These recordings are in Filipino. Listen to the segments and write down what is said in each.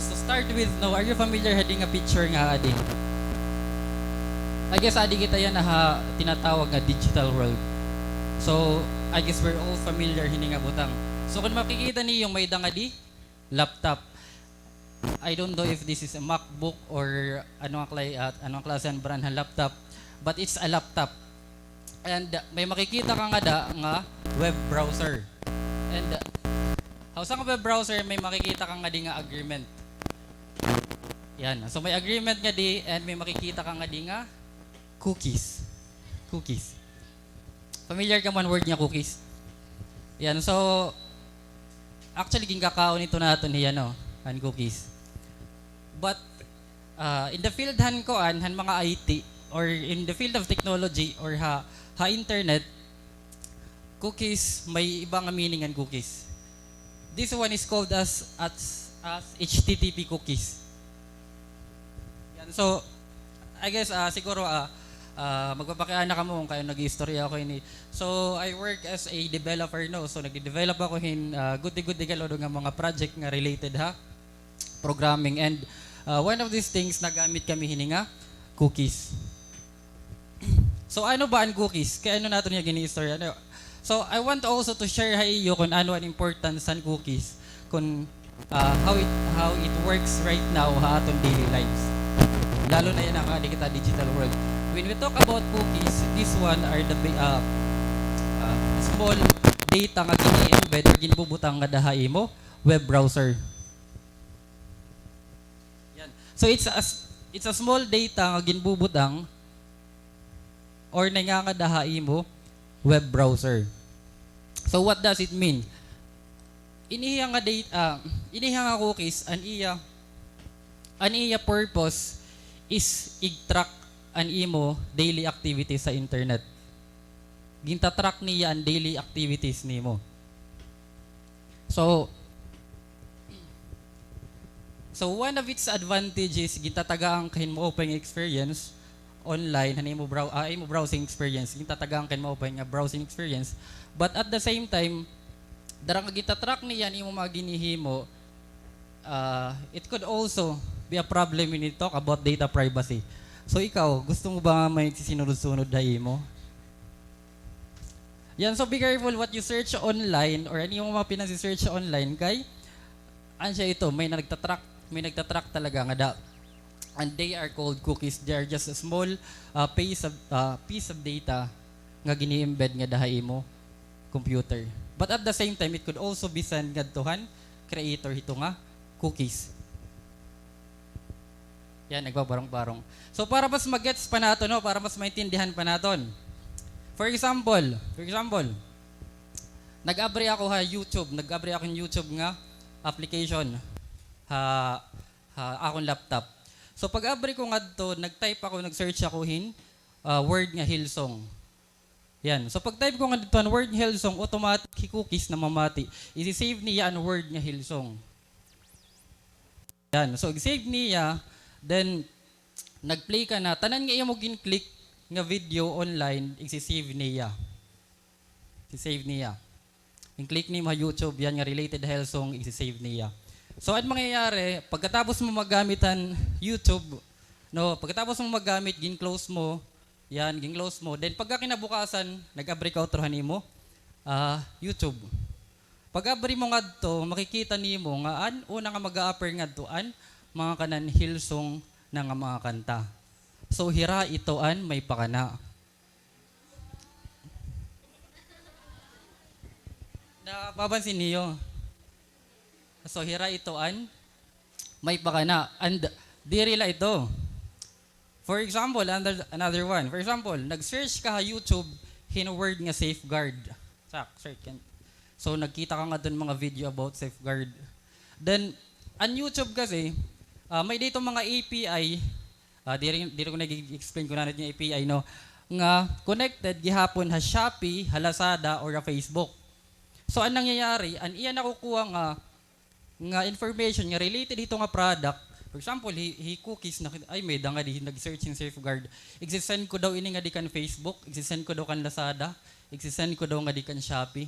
to start with, no, are you familiar heading a picture nga adi? I guess adi kita yan na tinatawag nga digital world. So, I guess we're all familiar hini nga butang. So, kung makikita niyo yung may dangadi, laptop. I don't know if this is a MacBook or anong klase ang brand ng laptop, but it's a laptop. And may makikita ka nga nga web browser. And sa web browser, may makikita ka nga di nga agreement. Yan. So may agreement nga di and may makikita ka nga di nga cookies. Cookies. Familiar ka man word niya cookies? Yan. So actually gingkakaon ito natin yan han cookies. But in the field han mga IT or in the field of technology or internet, cookies may ibang meaning ang cookies. This one is called as HTTP cookies. Yan. So I guess siguro magpapakiana ka mo kung kayo nag-istorya ako ini. So I work as a developer so nagde-develop ako good galod nga mga project nga related programming, and one of these things nagamit kami hininga cookies. So ano ba ang cookies? Kaya ano natin yung gini-istorya? So I want also to share iyo kung ano ang importance ng cookies, kung how it works right now aton daily lives. Lalo na yan ang digital world. When we talk about cookies, this one are the small data nga gini-embed or ginibubutang nga dahay mo web browser. Yan. So it's a small data nga ginibubutang or nangangadahay mo web browser. So what does it mean? Iniya nga cookies, an iya purpose is i-track an imo daily activities sa internet. Ginta-track niya ang daily activities nimo. So one of its advantages, gintatagaan kahin mo open experience online, imo browsing experience, gintatagaan kahin mo open nga browsing experience. But at the same time, darang gita-track niya imo mga ginihimo, it could also be a problem when you talk about data privacy. So ikaw, gusto mo ba may sisinunod-sunod na imo? Yan, so be careful what you search online or ano yung mga pinasi-search online kay ansya ito, may nagtatrack talaga nga and they are called cookies. They are just a small piece of data nga gini-embed nga dahay mo computer. But at the same time, it could also be sent ngadtohan creator ito nga cookies. Yan, nagbabarong-barong. So para mas mag-gets pa nato, para mas maintindihan pa naton. For example, nag-abri ako ng YouTube nga application akong laptop. So pag-abri ko ngadto, nag-search ako word nga Hillsong. Yan. So pag-type ko ngadto ang word nga Hillsong, automatic cookies na mamati. I-save niya ang word nga Hillsong. Yan. So i-save niya. Then, nag-play ka na. Tanan nga mo gin-click nga video online, i-save niya. I-save niya. I-click niya mo YouTube, yan nga related Hillsong, i-save niya. So, ano mangyayari, pagkatapos mo maggamitan YouTube, pagkatapos mo maggamit, gin-close mo, then pagka kinabukasan, nag-abri ka utrohan mo, YouTube. Pag-abri mo nga to, makikita nimo nga una nga mag-a-upper nga to, mga kanan Hillsong na nga mga kanta. So hira itoan may pakana. Napapansin niyo? So hira itoan may pakana. And dirila ito. For example, another one. For example, nag-search ka YouTube word nga safeguard. So nagkita ka nga dun mga video about safeguard. Then, ang YouTube kasi, may dito mga API, di ko nag-explain ko na yung API, nga connected gihapon Shopee, Lazada, or Facebook. So, anong nangyayari, iya nakukuha nga information nga related dito nga product. For example, cookies, may nga di nag-search yung safeguard. Exisend ko daw ini nga di kan Facebook, exisend ko daw kan Lazada, exisend ko daw nga di kan Shopee.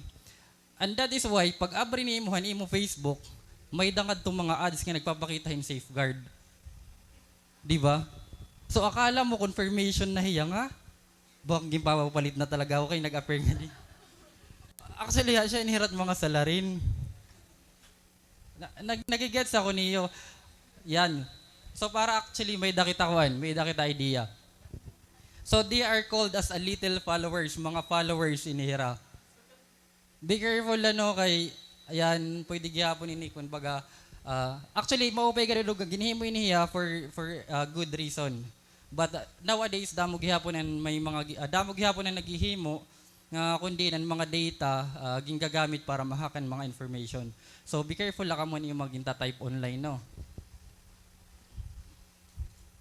And that is why, pag abri ni mo Facebook, may dangad tong mga ads nga nagpapakita him safeguard. Di ba? So akala mo confirmation na hiya nga, bakit gimpapapalit na talaga ako kay nag-appear nga di. Actually, siya inihirat mga salarin. Nagigets ako niyo. Yan. So para actually may dakita kuan, may dakita idea. So they are called as a little followers, mga followers inihira. Be careful kay ayan pwede gyapon ini kun baga actually maupay ka rin ginhimo iniya for good reason. But nowadays damo gihapon and may mga damo gihapon na naghihimo nga kundi ng mga data ginggagamit para mahakan mga information. So be careful la ka mo niyo maginta-type online no.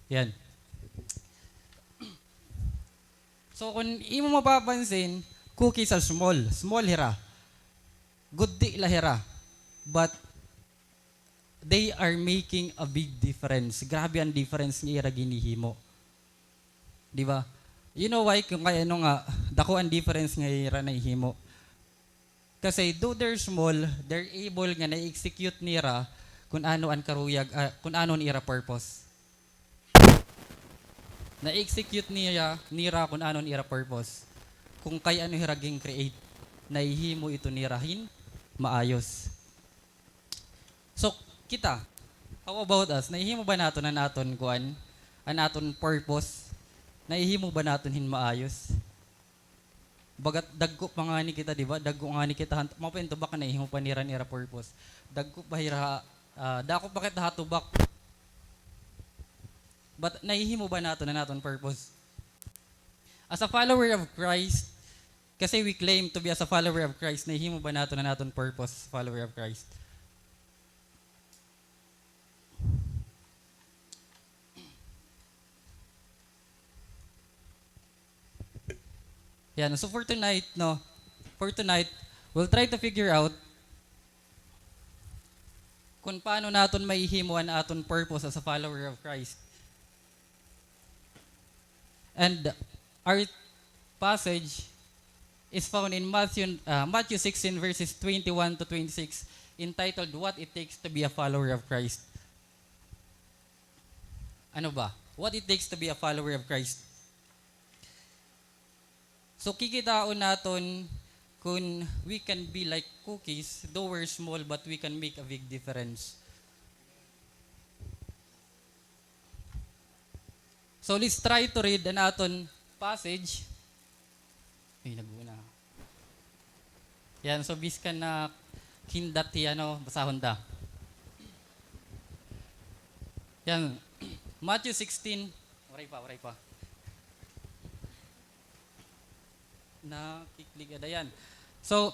Yan. So kung imo mapapansin, cookies are small hira. Good di la hira. But they are making a big difference. Grabe ang difference nga ira ginihimo. Di ba? You know why? Kung kaya nga, dako ang difference nga ira na ihimo. Kasi though they're small, they're able nga na-execute nira kung ano ang karuyag, kung ano nira purpose. Na-execute nira kung ano nira purpose. Kung kay ano hiraging create, naihimo ito nirahin, maayos. So, kita, how about us? Naihimo ba naton ang aton kuan? Ang aton purpose? Naihimo ba naton hin maayos? Bagat dagko pa nga ni kita, di ba? Dagko nga ni kita, mapento baka naihimo pa nira purpose. Dagko pa hira, dako pa kita hatubak. But nahihimo ba nato na naton purpose? As a follower of Christ, kasi we claim to be as a follower of Christ, nahihimo ba nato na naton purpose, follower of Christ? Yan, so for tonight, we'll try to figure out kung paano naton maihimo ang aton purpose as a follower of Christ. And our passage is found in Matthew 16 verses 21 to 26 entitled What It Takes to Be a Follower of Christ. Ano ba? What it takes to be a follower of Christ. So kikitaon naton kung we can be like cookies, though we're small but we can make a big difference. So let's try to read an aton passage. Ay, naguna. Yan, so biskan na kindati basahon ta. Yan, Matthew 16. Waray pa. Nakiklig ada yan. So,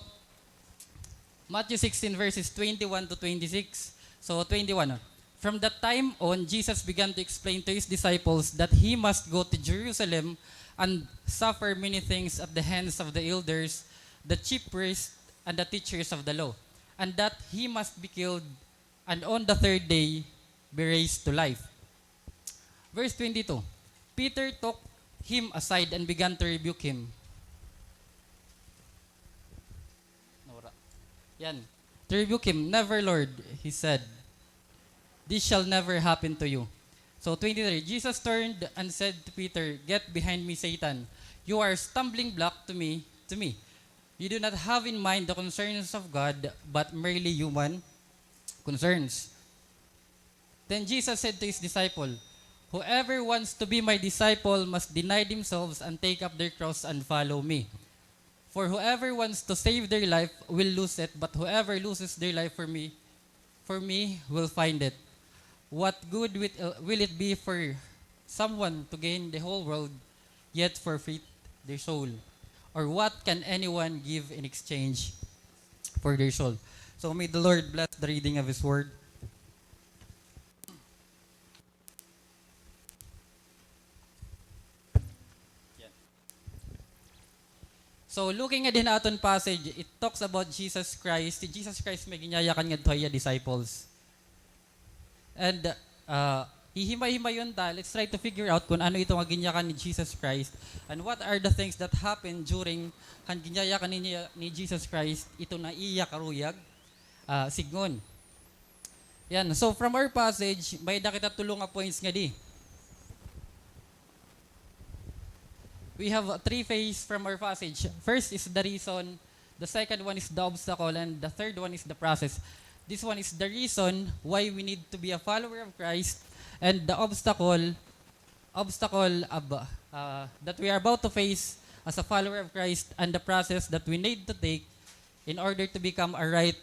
Matthew 16 verses 21 to 26. So, 21. From that time on, Jesus began to explain to his disciples that he must go to Jerusalem and suffer many things at the hands of the elders, the chief priests, and the teachers of the law, and that he must be killed, and on the third day be raised to life. Verse 22. Peter took him aside and began to rebuke him. Yan. To rebuke him. Never, Lord, he said. This shall never happen to you. So 23, Jesus turned and said to Peter, Get behind me, Satan. You are a stumbling block to me. You do not have in mind the concerns of God, but merely human concerns. Then Jesus said to his disciple, Whoever wants to be my disciple must deny themselves and take up their cross and follow me. For whoever wants to save their life will lose it, but whoever loses their life for me will find it. What good will it be for someone to gain the whole world, yet forfeit their soul? Or what can anyone give in exchange for their soul? So may the Lord bless the reading of His word. So looking at din aton passage, it talks about Jesus Christ. Si Jesus Christ may ginyayakan nga toya disciples. And hihimay-himay yun ta. Let's try to figure out kung ano ito nga ginyakan ni Jesus Christ and what are the things that happened during kan ginyayakan ni Jesus Christ ito na iya karuyag signon. Yan. So from our passage, may dakita tulong nga points nga di. We have three phases from our passage. First is the reason, the second one is the obstacle, and the third one is the process. This one is the reason why we need to be a follower of Christ, and the obstacle that we are about to face as a follower of Christ, and the process that we need to take in order to become a right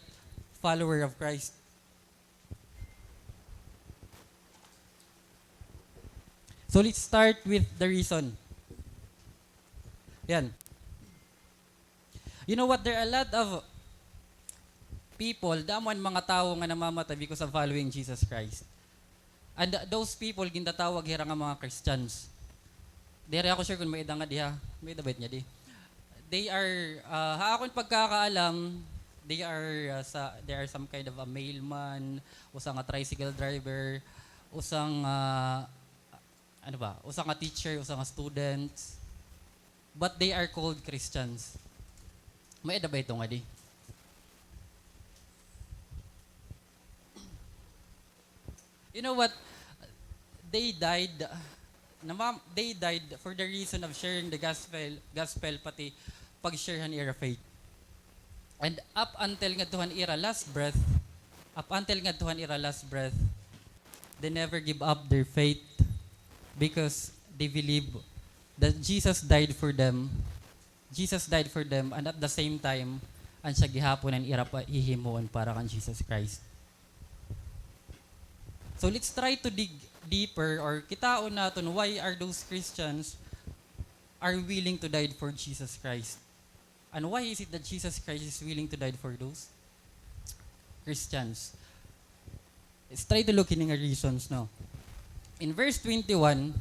follower of Christ. So let's start with the reason. Yan. You know what? There are a lot of people, daman mga tao nga namamatay because of following Jesus Christ. And those people, gintatawag hira nga mga Christians. Dere ako sure kung may nga diha. May dabait niya di. They are, akong pagkakaalam, they are some kind of a mailman, usang a tricycle driver, usang, usang a teacher, usang a student. But they are called Christians. May ba ito nga di? You know what? They died for the reason of sharing the gospel pati pag-sharehan ira faith. And up until nga tuhan ira last breath, they never give up their faith because they believe that Jesus died for them, and at the same time, ang siya gihapon ang ira pa hihimuon para kan Jesus Christ. So let's try to dig deeper, or kitaon natin why are those Christians are willing to die for Jesus Christ. And why is it that Jesus Christ is willing to die for those Christians? Let's try to look in the reasons now. In verse 21,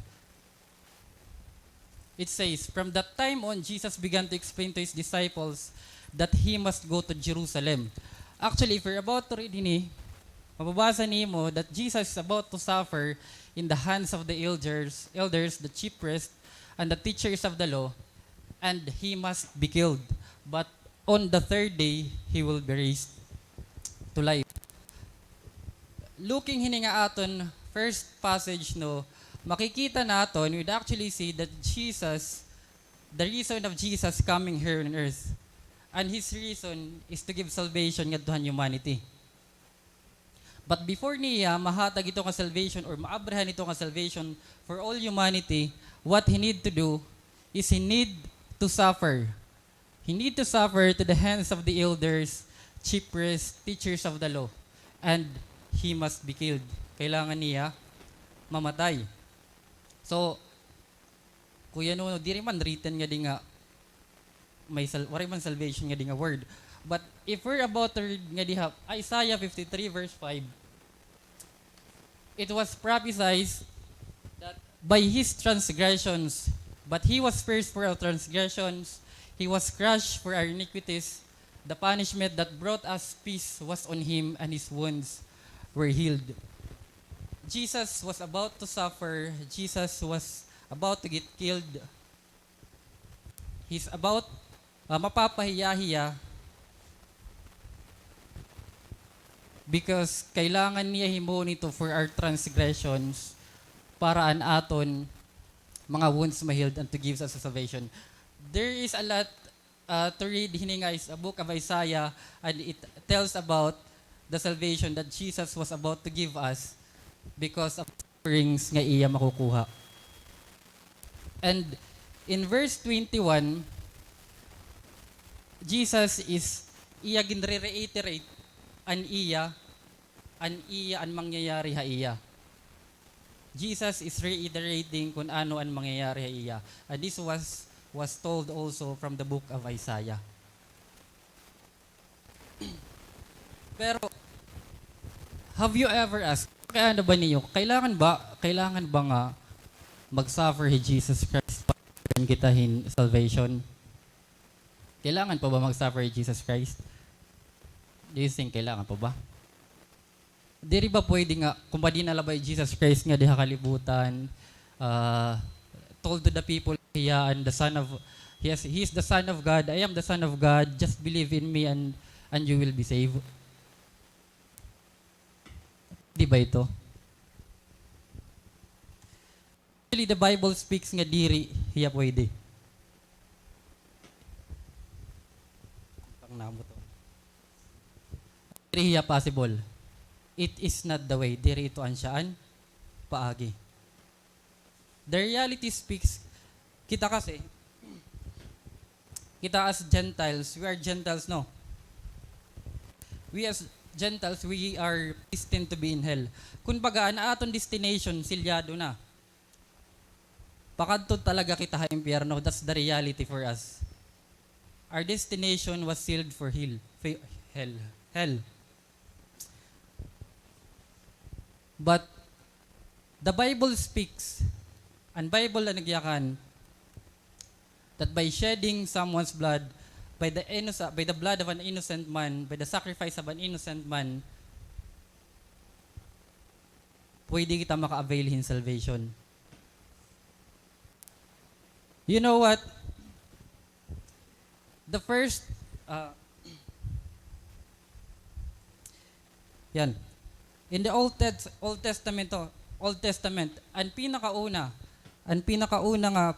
it says, from that time on, Jesus began to explain to his disciples that he must go to Jerusalem. Actually, if you're about to read ini, mababasa nimo that Jesus is about to suffer in the hands of the elders, the chief priests, and the teachers of the law, and he must be killed. But on the third day, he will be raised to life. Looking hini nga aton first passage no, makikita naton, we'd actually see that Jesus, the reason of Jesus coming here on earth, and his reason is to give salvation nga to humanity. But before niya mahatag ito nga salvation or maabrahan ito nga salvation for all humanity, what he need to do is he need to suffer. He need to suffer to the hands of the elders, chief priests, teachers of the law, and he must be killed. Kailangan niya mamatay. So, kuya no, di rin man written nga di nga, wari man salvation nga di nga word. But if we're about to read nga di ha, Isaiah 53 verse 5, it was prophesied that by his transgressions, but he was pierced for our transgressions, he was crushed for our iniquities, the punishment that brought us peace was on him, and his wounds were healed. Jesus was about to suffer. Jesus was about to get killed. He's about mapapahiya-hiya because kailangan niya himo nito for our transgressions para an aton mga wounds ma-healed and to give us a salvation. There is a lot to read hini guys, a book of Isaiah, and it tells about the salvation that Jesus was about to give us because of sufferings nga iya makukuha. And in verse 21, Jesus is iya ginre-reiterate an mangyayari ha iya. Jesus is reiterating kung ano ang mangyayari ha iya. And this was told also from the book of Isaiah. Pero have you ever asked, kaya ano ba niyo? Kailangan ba nga mag-suffer si Jesus Christ para gitahin salvation? Kailangan pa ba mag-suffer si Jesus Christ? Do you think kailangan pa ba? Diri ba pwede nga, kung ba di nalabay Jesus Christ nga diha kalibutan, told to the people, he is the Son of God, I am the Son of God, just believe in me and you will be saved. Di ba ito? Actually, the Bible speaks nga diri, hiya pwede. Pang namo to. Diri hiya possible. It is not the way. Diri ito ansaan, paagi. The reality speaks, kita kasi, kita as Gentiles, we are Gentiles, no? We as Gentiles, we are destined to be in hell. Kung baga, na aton destination, silyado na. Pakadto talaga kita ha impyerno. That's the reality for us. Our destination was sealed for hell. Hell. But the Bible speaks, and Bible na nagyakan, that by shedding someone's blood, by the blood of an innocent man, by the sacrifice of an innocent man, pwede kita maka-avail in salvation. You know what? The first, yan. In the Old Testament, ang pinakauna nga,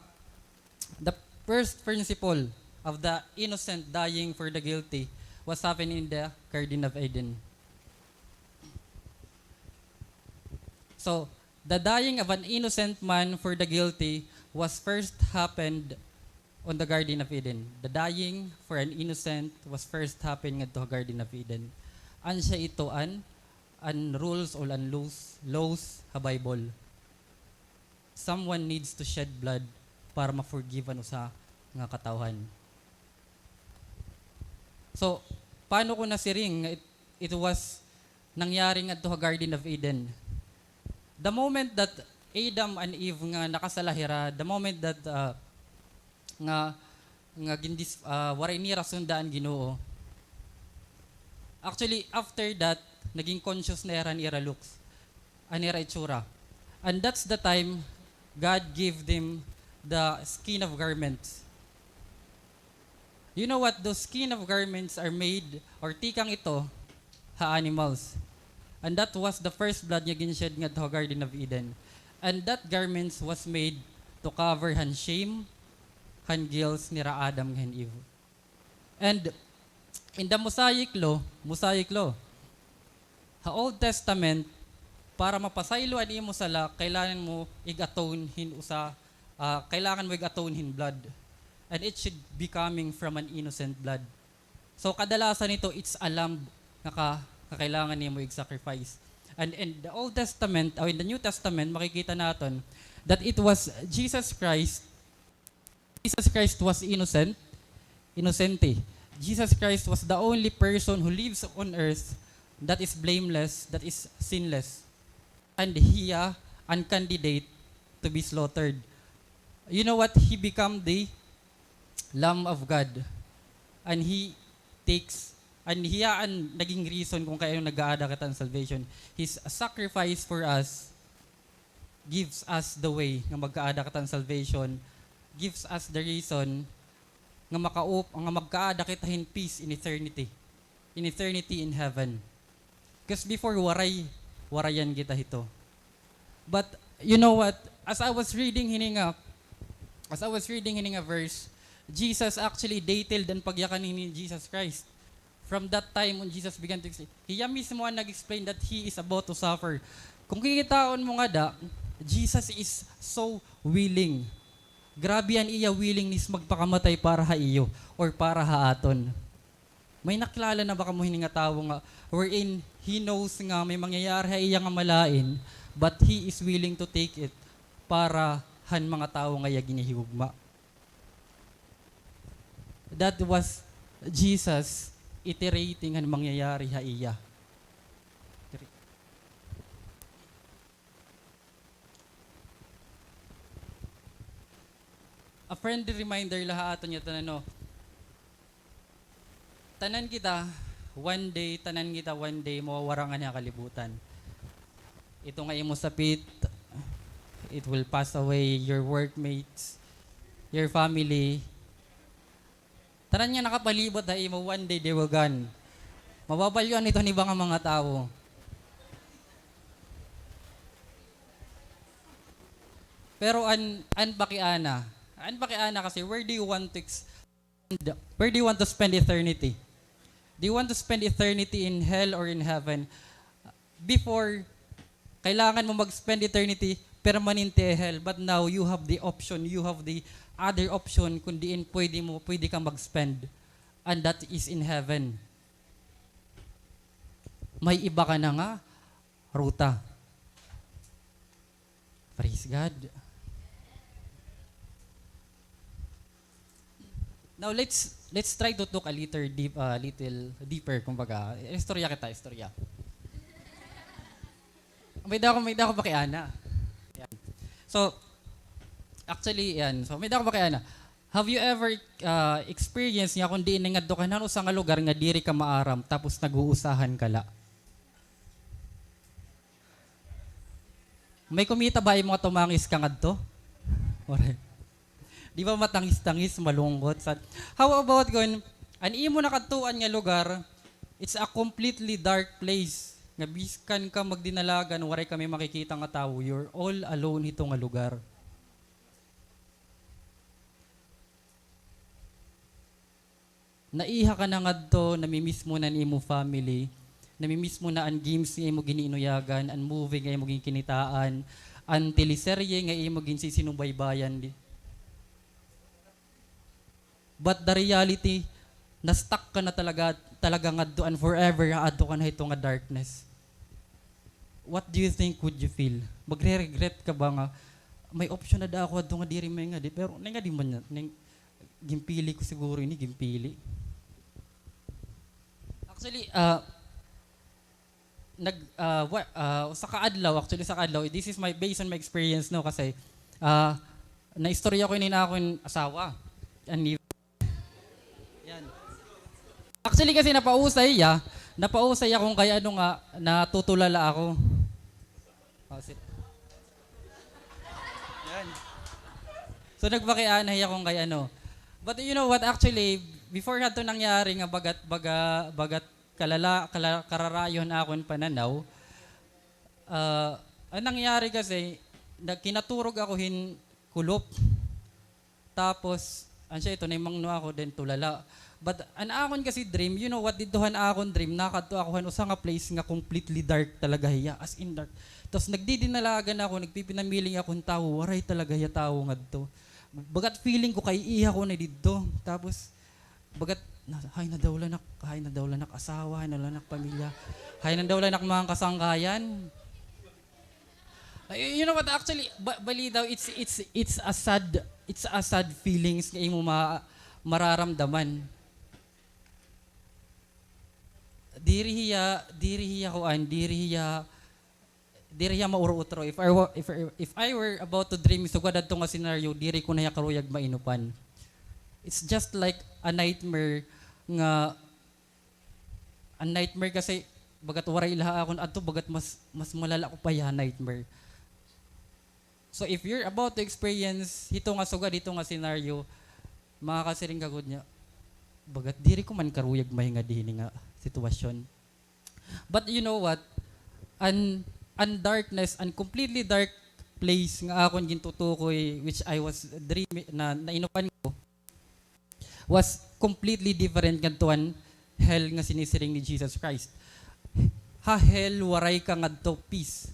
the first principle of the innocent dying for the guilty was happening in the Garden of Eden. So, the dying of an innocent man for the guilty was first happened on the Garden of Eden. The dying for an innocent was first happening at the Garden of Eden. An siya ito an rules or an laws ha Bible. Someone needs to shed blood para ma-forgive sa nga katawhan. So, paano ko nasiring it was nangyaring at the Garden of Eden? The moment that Adam and Eve nga nakasalahira, the moment that waray nira sundaan Ginoo. Actually, after that, naging conscious na nira looks, nira itsura. And that's the time God gave them the skin of garments. You know what? Those skin of garments are made, or tikang ito, animals. And that was the first blood niya ginshed nga sa Garden of Eden. And that garments was made to cover han shame, han guilt nira Adam and Eve. And in the Mosaic law, ha Old Testament, para mapasaylo ani mo sala, kailangan mo i-atone hin blood. And it should be coming from an innocent blood. So kadalasan nito, it's a lamb na kailangan niya mo i-sacrifice. And in the Old Testament, or in the New Testament, makikita natin that it was Jesus Christ. Jesus Christ was innocente. Jesus Christ was the only person who lives on earth that is blameless, that is sinless. And he an candidate to be slaughtered. You know what? He became the Lamb of God. And he takes, and hiya ang naging reason kung kaya nag-aada kita ng salvation. His sacrifice for us gives us the way nga mag-aada kita ng salvation, gives us the reason nga magkaada kita in peace in eternity. In eternity in heaven. Because before warayan kita hito. But you know what? As I was reading hininga verse, Jesus actually detailed ang pagyakan ni Jesus Christ. From that time when Jesus began to explain, hiya mismo ang nag-explain that He is about to suffer. Kung kikitaon mo nga Jesus is so willing. Grabe yan iya willingness magpakamatay para ha iyo or para ha aton. May nakilala na baka mo hininga tao nga wherein he knows nga may mangyayari ha iya nga malain, but he is willing to take it para han mga tao nga iya ginihigugma. That was Jesus iterating ang mangyayari ha iya. A friendly reminder lahat niya tanan one day mawawarangan niya kalibutan. Ito nga imo sapit, it will pass away, your workmates, your family. Tanan niya nakapalibot ha imo, one day they will gone. Mababalyon ito ni mga tao. Pero an bakiana kasi where do you want to spend eternity? Do you want to spend eternity in hell or in heaven? Before, kailangan mo mag-spend eternity permanente hell. But now, you have the option, you have the other option kung diin pwede kang mag-spend. And that is in heaven. May iba ka na nga, ruta. Praise God. Now let's try to look a little deeper kumbaga. Istorya. May daw ako pakiana. Yan. So actually yan. So may daw ako pakiana. Have you ever experienced nga kung diin nga ka na sa nga lugar nga diri ka maaram tapos nag-uusahan ka la? May kumita ba yung mga tumangis ka ngadto? Alright. Di ba matangis-tangis, malungkot? How about kung an imo nakatuan nga lugar, it's a completely dark place. Nga biskan ka magdinalagan, waray kami makikita nga tao. You're all alone ito nga lugar. Naiha ka na nga to, namimiss mo na ni imo family, namimiss mo na ang games nga imo giniinuyagan, ang movie nga imo kinitaan, ang teleserye nga imo ginsinubaybayan. But the reality, na-stuck ka na talaga nga doon forever, adto ka na ito nga darkness. What do you think would you feel? Magre-regret ka ba nga, may option na da ako adto nga diri may nga di, pero nga di man gimpili ko siguro ini, gimpili. Actually, sa kaadlaw, this is based on my experience no kasi na-istorya ko ini na akong asawa. Actually kasi napausay akong kaya natutulala ako. Yan. So nagpakianay akong kay But you know what, actually, before nato nangyari nga bagat kararayon akong pananaw, ang nangyari kasi, kinaturog ako kulop. Tapos, ansya ito, naimangno ako din tulala. But an akon kasi dream, you know what, ditohan akon dream, nakadto ako sa nga place nga completely dark talaga hiya, as in dark. Tapos nagdidinalagan ako, nagpipinamiling akong tao, waray talaga hiya tao nga to. Bagat feeling ko kay iha ko na dito. Tapos, bagat, hay na daw lanak asawa, hay na lanak pamilya, hay na daw lanak mga kasangkayan. You know what, actually, bali daw, it's a sad feelings nga imo mararamdaman. Diri hiya mauro-utro. If I were about to dream sugad adto nga scenario, diri ko na ya karuyag mainupan. It's just like a nightmare kasi bagat waray laha akon adto bagat mas malala ko pa ya nightmare. So if you're about to experience hito nga scenario, makakasiring kagod niya, bagat diri ko man karuyag may nga dihin nga sitwasyon. But you know what? An darkness, an completely dark place nga akon gintutukoy, which I was dreaming na nainupan ko, was completely different kantuan hell nga sinisiring ni Jesus Christ. Hell, waray ka ngadto peace.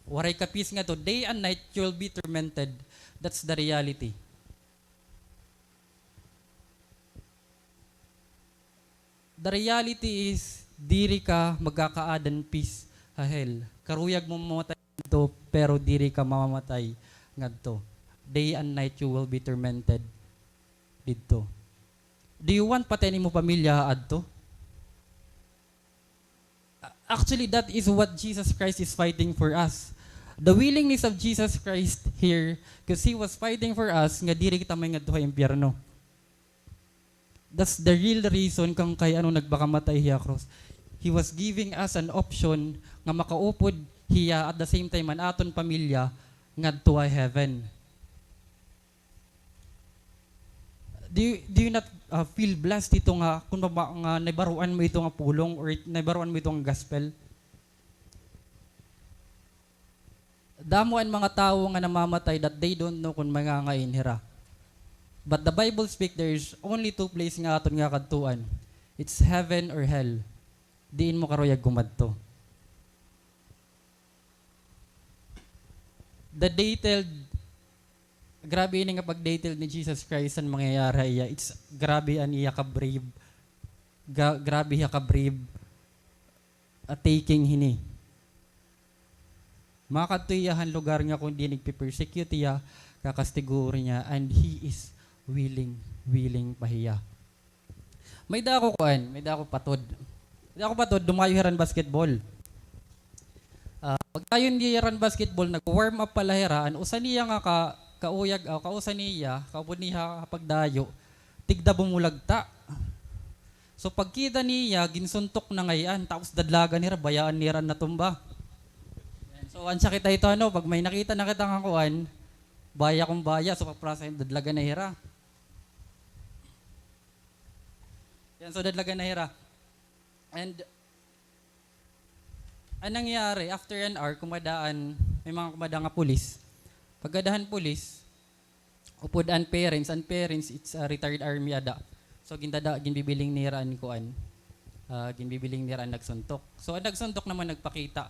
Waray ka peace nga to. Day and night, you'll be tormented. That's the reality. The reality is, diri ka magkakaadan peace hell. Karuyag mo mamatay ngadto, pero diri ka mamamatay ngadto. Day and night, you will be tormented dito. Do you want patayin mo pamilya adto? Actually, that is what Jesus Christ is fighting for us. The willingness of Jesus Christ here, because He was fighting for us, nga diri kita may ngadto sa impyerno. That's the real reason kung kay nagbakamatay hiya cross. He was giving us an option nga makaupod hiya at the same time an aton pamilya ngadto sa heaven. Do you not feel blessed ito nga kung nga naibaruan mo ito nga pulong or naibaruan mo ito nga gospel? Damo ang mga tao nga namamatay that they don't know kung mangangain hira. But the Bible speak there's only two place nga aton nga kadtuan. It's heaven or hell. Diin mo karoyag kumadto. The detailed, grabe ini nga pag-detailed ni Jesus Christ ang mangyayari iya. It's grabe an iya ka brave. Grabe iya ka brave at taking hini. Makatuyahan lugar nga kung di nagpipersecute iya, kakastiguro niya, and he is willing pahiya. May dako patod. Dumayo hiran basketball. Pag tayo hindi hiran basketball, nag-warm up pala hiraan, usan niya nga kauyag, kausan niya, kaupod niya kapag dayo, tigda bumulagta. So pagkita niya, ginsuntok na ngayon, tapos dadlagan nira, bayaan niran na tumba. So ansya kita ito, pag may nakita na kita nga kuan, baya kong baya, so paprasa yung dadlagan na hira. Yan, so dadlagan na hira. And, anong nangyari, after an hour, may mga kumadaan nga pulis. Pagkadahan pulis, upod ang parents, it's a retired army ada. So, ginbibiling niraan kuan. Ginbibiling niraan nagsuntok. So, ang nagsuntok naman nagpakita.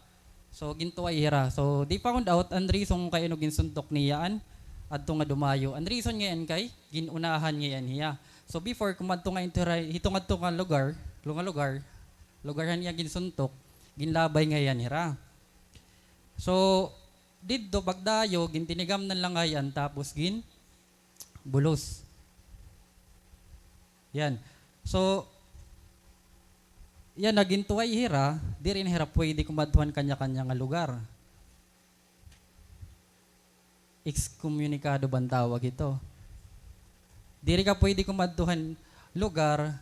So, gintuwa hira. So, they found out, ang reason kay ano ginsuntok niyaan, adto nga dumayo. Ang reason ngayon kay, ginunahan ngayon hiya. So before, kumadto nga hitong adto nga lugar niya ginsuntok, ginlabay ngayon hira. So, didto bagdayo, gintinigam na lang ngayon, tapos bulos. Yan. So, yan, nagintuway hira, di rin hira pwede kumadtuhan kanya-kanya nga lugar. Excommunicado bang tawag ito? Diri ka pwede kumadtuhan lugar,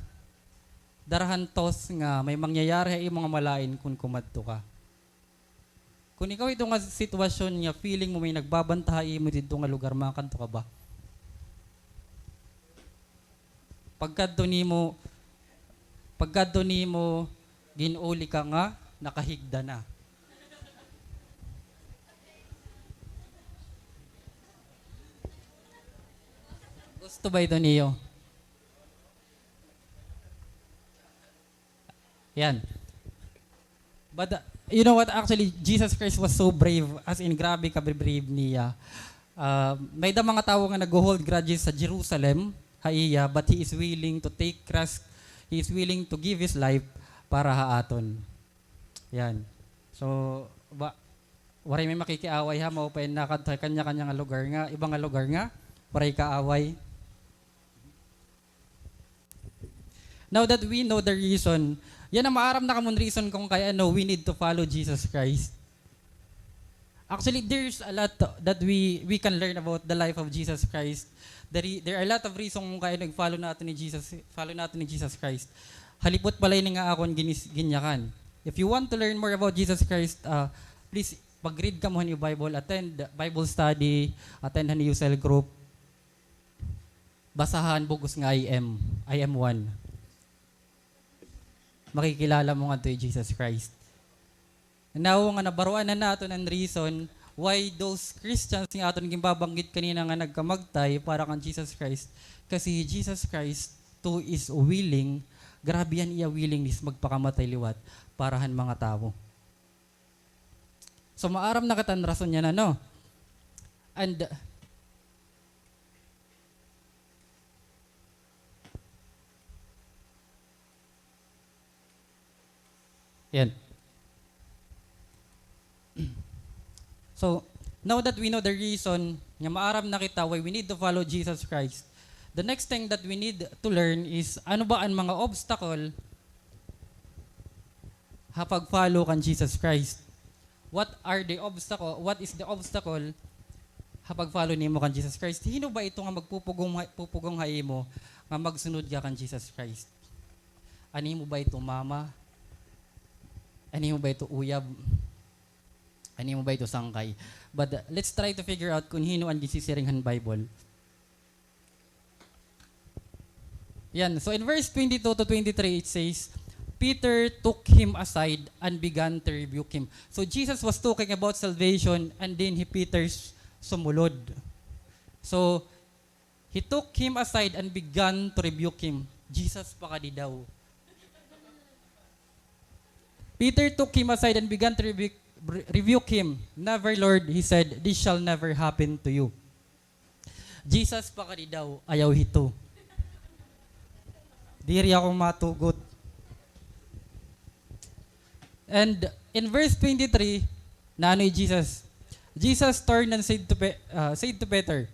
darahan tos nga may mangyayari ay mga malain kung kumadto ka. Kung ikaw ito nga sitwasyon nga feeling mo may nagbabantahay mo dito nga lugar, makanto ka ba? Pagkadto nimo ginuli ka nga, nakahigda na. Gusto ba ito niyo? Yan. But you know what? Actually, Jesus Christ was so brave. As in, grabe ka brave niya. May da mga tao nga nag-hold grudges sa Jerusalem, haiya, but he is willing to take risk. He is willing to give his life para haaton. Yan. So, waray may makikiaway ha, maupain na kanya-kanya nga lugar nga, ibang nga lugar nga, waray kaaway. Now that we know the reason, yan ang maaram na kamon reason kung kaya we need to follow Jesus Christ. Actually, there's a lot that we can learn about the life of Jesus Christ. There are a lot of reasons kung kaya follow natin ni Jesus Christ. Halipot palay ni nga akong ginyakan. If you want to learn more about Jesus Christ, please pag-read ka mo yung Bible, attend Bible study, attend yung cell group. Basahan bugos nga I am one. Makikilala mo nga to Jesus Christ. Now nga nabaruan na nato ng reason why those Christians nga aton gimbabanggit kanina nga nagkamagtay para kan Jesus Christ. Kasi Jesus Christ too is willing, grabe yan iya willingness magpakamatay liwat parahan mga tao. So maaram na katan rason niya na no. And yan. So, now that we know the reason nga maaram na kita why we need to follow Jesus Christ, the next thing that we need to learn is ano ba ang mga obstacle hapag follow kan Jesus Christ. What is the obstacle hapag follow nimo kan Jesus Christ? Hino ba ito nga magpupugong haymo nga magsunod ka kan Jesus Christ? Ani mo ba ito mama? Ani mo ba ito uyab? Ani mo ba ito sangkay? But let's try to figure out kung hino ang gisisiringhan Bible. Yan. So in verse 22 to 23, it says, Peter took him aside and began to rebuke him. So Jesus was talking about salvation and then Peter sumulod. So he took him aside and began to rebuke him. Jesus pa ka di daw. Peter took him aside and began to rebuke him. Never, Lord, he said, this shall never happen to you. Jesus pa ka di daw, ayaw hito. Diri ako matugot. And in verse 23, nanoy Jesus. Jesus turned and said to Peter,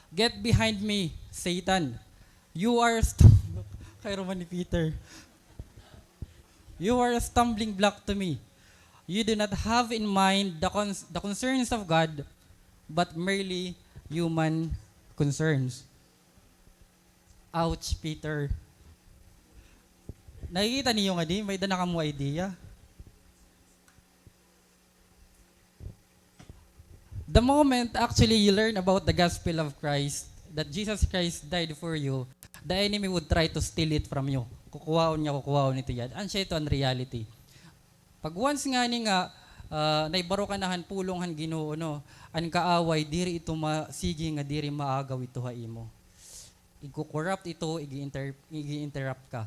"Get behind me, Satan. You are kay Roman ni Peter. You are a stumbling block to me. You do not have in mind the concerns of God, but merely human concerns." Ouch, Peter. Nakikita niyo nga di, may dana ka mo idea. The moment actually you learn about the gospel of Christ, that Jesus Christ died for you, the enemy would try to steal it from you. Kukuhaon ito yan. An siya ito ang reality. Pag once nga ni nga, naibaro ka nahan, pulonghan Ginoo, no, an kaaway, diri ito sige nga, diri maagaw ito haimo. Iko-corrupt ito, igi-interrupt ka.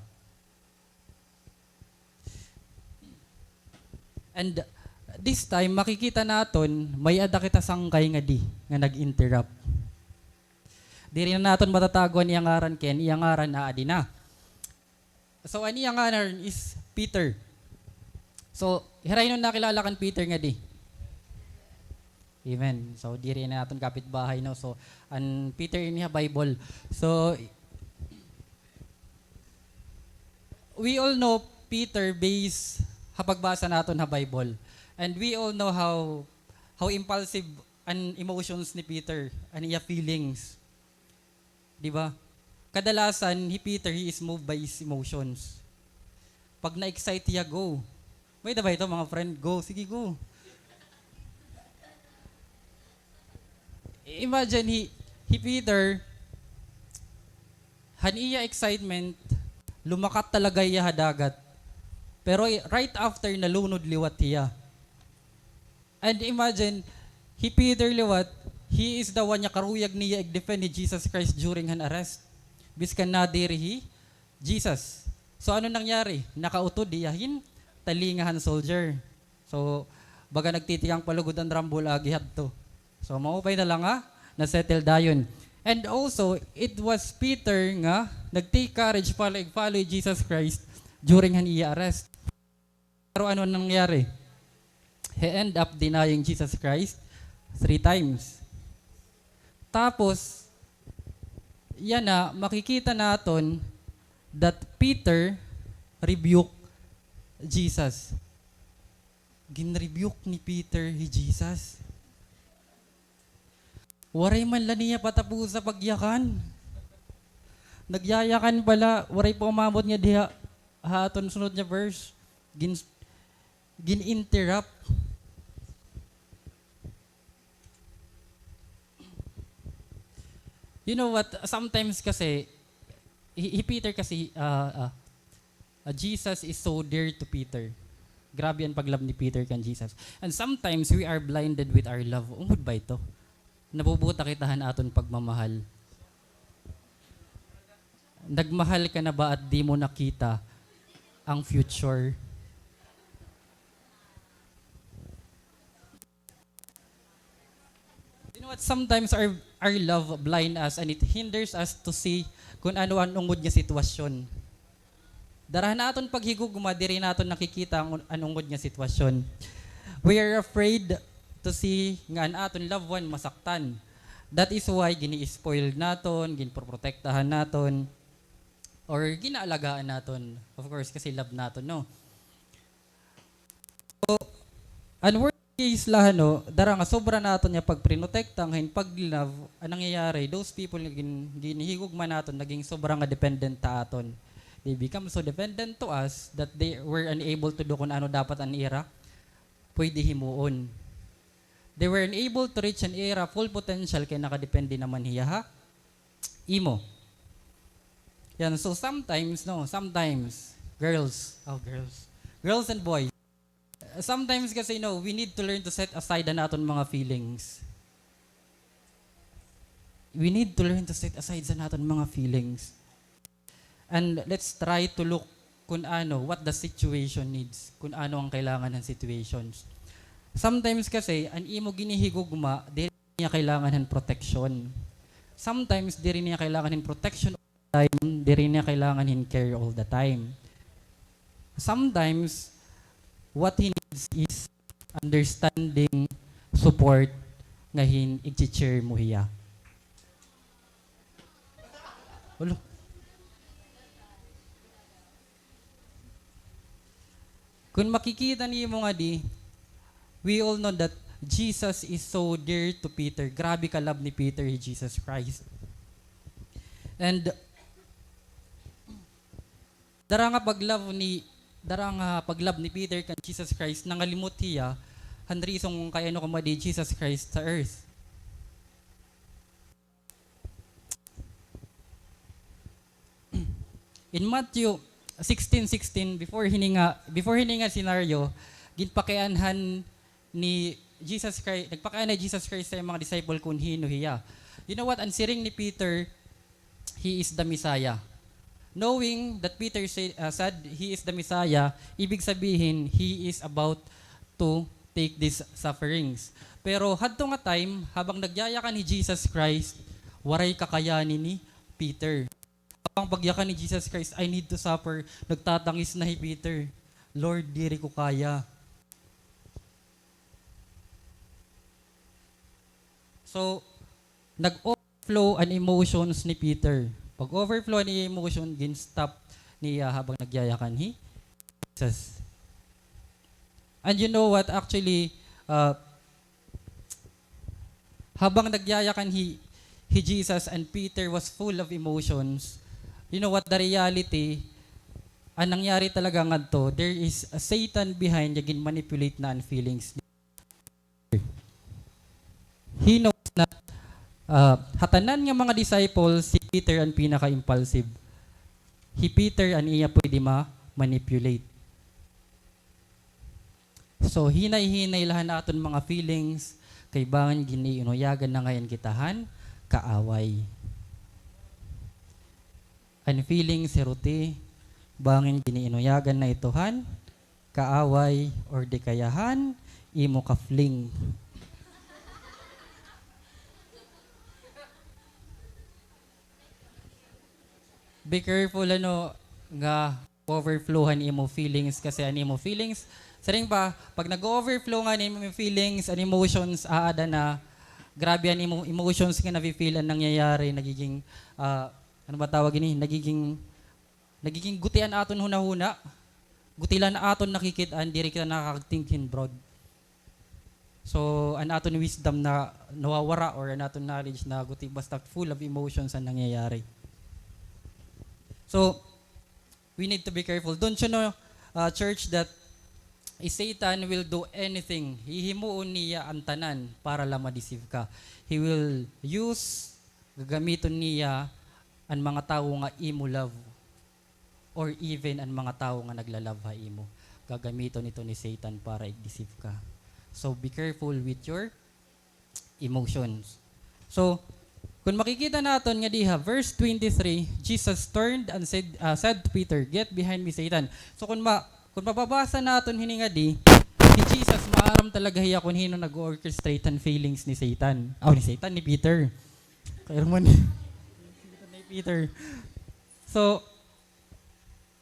And this time, makikita naton, may ada kita sangkay nga nga nag-interrupt. Diri na naton matataguan iyang ngaran ken, iyang ngaran na adina. So, ang iyang ngaran is Peter. So, hiray nun nakilala kan Peter nga di. Amen. So, diri na naton kapitbahay, no? So, ang Peter iniha Bible. So, we all know Peter based hapagbasa naton ha Bible. And we all know how impulsive ang emotions ni Peter, ang iya feelings. Di ba? Kadalasan, Peter, he is moved by his emotions. Pag na-excite niya, go. May ba ito mga friend? Go. Sige, go. Imagine, Peter, haniya excitement, lumakat talaga iya hadagat. Pero right after, nalunod liwat hiya. And imagine, Peter liwat, he is the one niya karuyag niya ig-defend ni Jesus Christ during han arrest. Biskan na diri Jesus. So ano nangyari? Nakautod diyahin, talingahan soldier. So, baga nagtitiyang palugod ang rambol agihad to. So, maupay na lang na-settle dayon. And also, it was Peter nga, nag-take courage para i-follow Jesus Christ during han iya arrest. Pero ano nangyari? He end up denying Jesus Christ 3 times. Tapos, yan na, makikita natin that Peter rebuked Jesus. Ginrebuke ni Peter Jesus. Waray man lang niya patapos sa pagyakan. Nagyayakan pala, waray po umabot niya diha haton sunod niya verse. Gin-interrupt. You know what? Sometimes kasi, Peter kasi, Jesus is so dear to Peter. Grabe ang paglove ni Peter kan Jesus. And sometimes we are blinded with our love. Umod ba ito? Nabubuta kitahan aton pagmamahal. Nagmahal ka na ba at di mo nakita ang future? You know what? Sometimes our love blind us and it hinders us to see kung ano ang ungod niya sitwasyon. Darahan naton paghigugma, diri naton nakikita ang ungod niya sitwasyon. We are afraid to see nga ang aton loved one masaktan. That is why gini-spoil naton, ginproprotektahan naton, or ginaalagaan naton. Of course, kasi love naton, no? So, and worst case lahat, no, dara nga sobra naton niya pag prinotekta, ngayon pag love, anong nangyayari, those people nga ginihigugma naton, naging sobra nga dependent ta aton. They become so dependent to us that they were unable to do kung ano dapat ang ira, pwede himuon. They were unable to reach an era full potential kaya nakadepende naman hiya imo. Yan, so sometimes, Girls. Oh, girls. Girls and boys. Sometimes kasi, we need to learn to set aside ang naton mga feelings. We need to learn to set aside sa naton mga feelings. And let's try to look what the situation needs, kung ano ang kailangan ng situations. Sometimes kasi, ang imo ginihigugma, di niya kailangan ng protection. Sometimes, di rin niya kailangan ng protection all the time, di rin niya kailangan ng care all the time. Sometimes, what he needs is understanding, support, nga i-cheer mo hiya. Ulo. Kung makikita niyo mo nga we all know that Jesus is so dear to Peter. Grabe ka love ni Peter, Jesus Christ. And dara nga paglove ni Peter kan Jesus Christ nangalimot hiya han reason kay ano kumadi Jesus Christ sa earth. In Matthew 16:16 before hininga scenario ginpakianhan ni Jesus Christ, nagpakain na Jesus Christ sa mga disciple kung hino hiya. You know what? Ang siring ni Peter, he is the Messiah. Knowing that Peter said he is the Messiah, ibig sabihin, he is about to take these sufferings. Pero hadto nga time, habang nagyayakan ni Jesus Christ, waray kakayanin ni Peter. Habang pagyakan ni Jesus Christ, I need to suffer, nagtatangis na si Peter. Lord, diri ko kaya. So, nag-overflow ang emotions ni Peter. Pag overflow ni emotion, gin-stop niya habang nagyayakan ni Jesus. And you know what? Actually, habang nagyayakan ni Jesus and Peter was full of emotions, you know what? The reality, ang nangyari talaga nga to, there is a Satan behind yung manipulate na ang feelings. He knows na hatanan nga mga disciples, si Peter ang pinaka-impulsive. Peter ang iya pwede ma-manipulate. So, hinay-hinay lahan aton mga feelings, kay bangan giniinuyagan na ngayon kitahan, kaaway. Ang feelings, siruti, bangin giniinuyagan na ituhan, kaaway, or di kayahan, imo ka-fling. Be careful nga overflowan imo feelings kasi imo feelings saring pa pag nag-overflow nga imo feelings and emotions aada na grabe an imo emotions nga na-feel ang nangyayari nagiging ano ba tawag ini nagiging gutian aton hunahuna gutilan aton nakikitaan diri kita nakakathinkin broad. So an aton wisdom na nawawara or an aton knowledge na guti basta full of emotions ang nangyayari. So, we need to be careful. Don't you know, church, that Satan will do anything. Hihimuon niya ang tanan para lang ma-deceive ka. He will gagamiton niya ang mga tao nga imo love or even ang mga tao nga naglalove ha imo. Gagamiton ito ni Satan para i-deceive ka. So, be careful with your emotions. So, kung makikita natin nga diha, verse 23, Jesus turned and said to Peter, "Get behind me, Satan." So kung mababasa natin hininga si Jesus maaram talaga hiya kung hino nag-orchestrate ang feelings ni Satan. Ni Peter. Kaya man ni Peter. So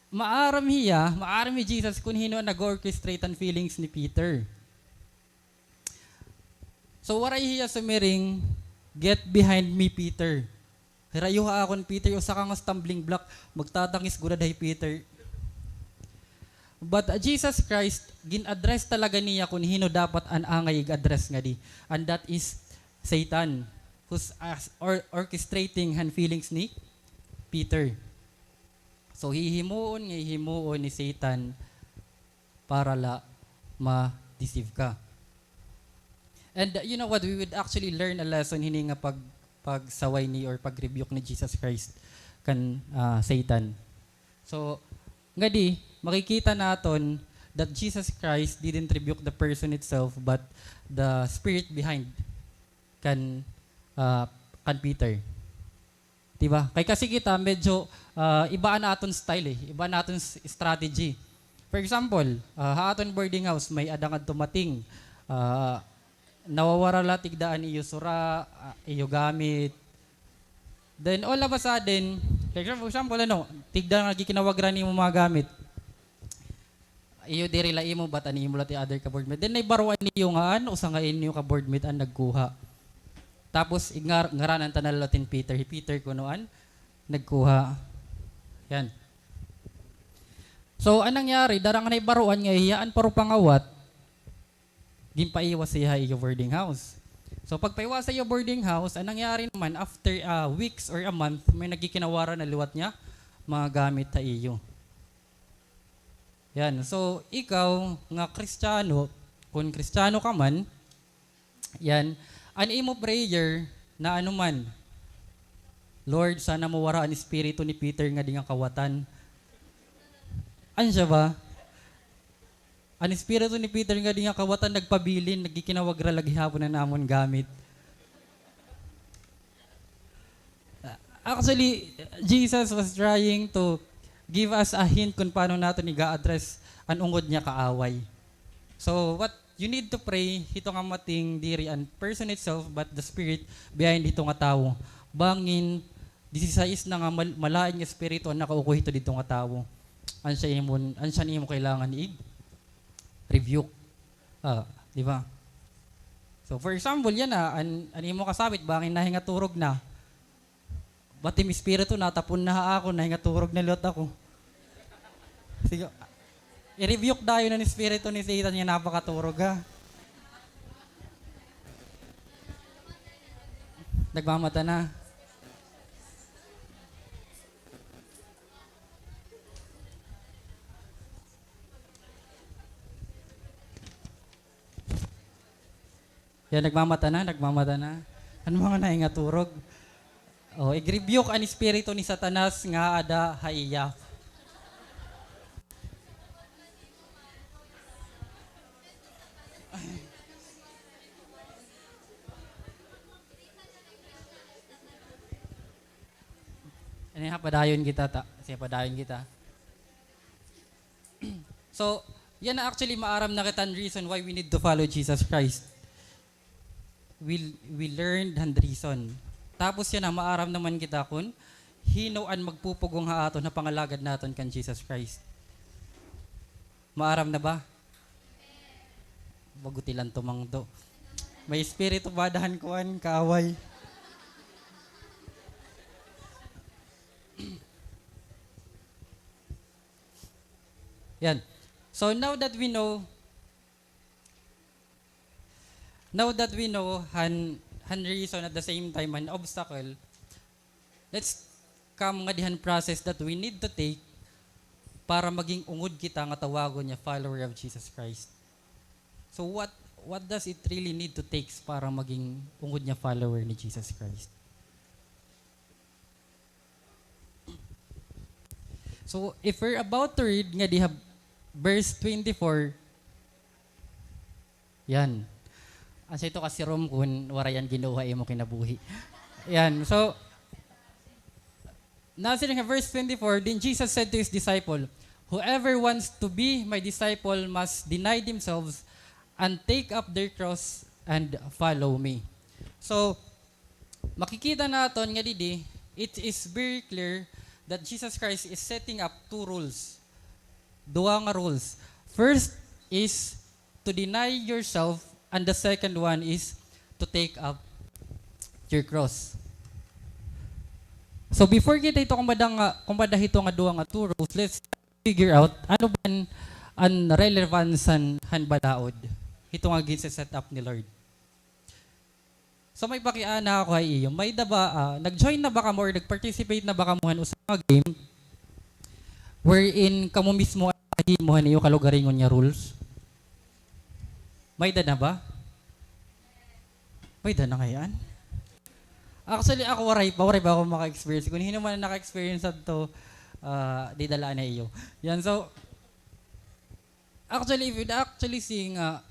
maaram ni Jesus kung hino nag-orchestrate ang feelings ni Peter. So waray hiya sumiring, "Get behind me, Peter." Hirayo ha akon, Peter, usa ka nga stumbling block, magtatangis gud day Peter. But Jesus Christ, gin-address talaga niya kung hino dapat an angay i-address nga di. And that is Satan, who's orchestrating han feelings ni Peter. So hihimuon ni Satan para la ma-deceive ka. And you know what, we would actually learn a lesson hini nga pagsaway ni or pag-rebuke ni Jesus Christ kan Satan. So Nga di, makikita naton that Jesus Christ didn't rebuke the person itself but the spirit behind kan uh, kan Peter. Diba? Kay kasi kita medyo iba na aton style iba na aton strategy. For example, ha aton boarding house may adang tumating nawawara la tigdaan iyo sura, iyo gamit. Then all of a sudden, like for example tigda nga gikinawagran nimo mga gamit. Iyo diri la imo batan imo la ti other ka boardmate. Then naibaruan niyo nga usa nga inyo ka boardmate ang nagkuha. Tapos ngaranan tanal latin Peter, Peter kunoan nagkuha. Yan. So anong nangyari darang na ibaruan nga iyaan paro pangawat ginpaiwas siya iyo boarding house. So pagpaiwas sa iyo boarding house, anong nangyari naman after weeks or a month may nagkikinawara na liwat niya mga gamit ta iyo. Yan. So ikaw nga Kristiyano, kung Kristiyano ka man, yan, an imo prayer na anuman, Lord, sana mawara ang espiritu ni Peter nga di nga kawatan. Ansya ba? Ang espiritu ni Peter nga di nga kawatan nagpabilin, nagkikinawagra lagi hapon na namon gamit. Actually, Jesus was trying to give us a hint kung paano natin i-address ang ungod niya kaaway. So, what you need to pray, hito nga mating diri an person itself, but the spirit behind hito nga tao. Bangin, 16 na nga malain nga espiritu ang nakaukuh hito dito nga tao. Ansya nimo kailangan i-rebuke. Di ba? So, for example, yan an imo kasabit, bangin nahinga turog na. Batim espiritu, natapon na ako, nahinga turog na lot ako. Sige, i-rebuke tayo ng espiritu ni Satan niya napakaturog ha. Nagmamata na. Yan, nagmamata na. Ano mga nahinga turog? I-rebuke ang espiritu ni Satanas nga ada haiya. Padayon kita. So, yan na actually maaram na kitan reason why we need to follow Jesus Christ. We learned and reason. Tapos yan na maaram naman kita kun hinoan magpupugong haaton na pangalagad naton kan Jesus Christ. Maaram na ba? Bagutilan tumangdo. May espiritu badahan kuan kaaway. Yan. So now that we know han reason at the same time an obstacle, let's come nga dihan process that we need to take para maging ungod kita nga tawagon niya follower of Jesus Christ. So what does it really need to take para maging ungod niya follower ni Jesus Christ? So if we're about to read nga diha verse 24, yan. Asa ito kasi rom kun warayan ginuha imo kinabuhi. Yan. So nasa nga verse 24, then Jesus said to his disciple, whoever wants to be my disciple must deny themselves and take up their cross and follow me. So makikita naton nga didi, it is very clear that Jesus Christ is setting up two rules. Dua nga rules. First is to deny yourself and the second one is to take up your cross. So before kita ito kumbada hito nga dua nga two rules, let's figure out ano ba ang relevance han balaod. Hito nga set up ni Lord. So may bakiana ako ay iyo. May daba nag-join na ba ka mo or nag-participate na ba ka mo sa mga game wherein kamo mismo mo niyo kalugaringon niya rules? May da na ba? May da na ngayon? Actually, ako waray ba ako maka-experience. Kung hindi naman naka-experience at to, di dala na iyo. Yan, so, actually, if you actually see nga,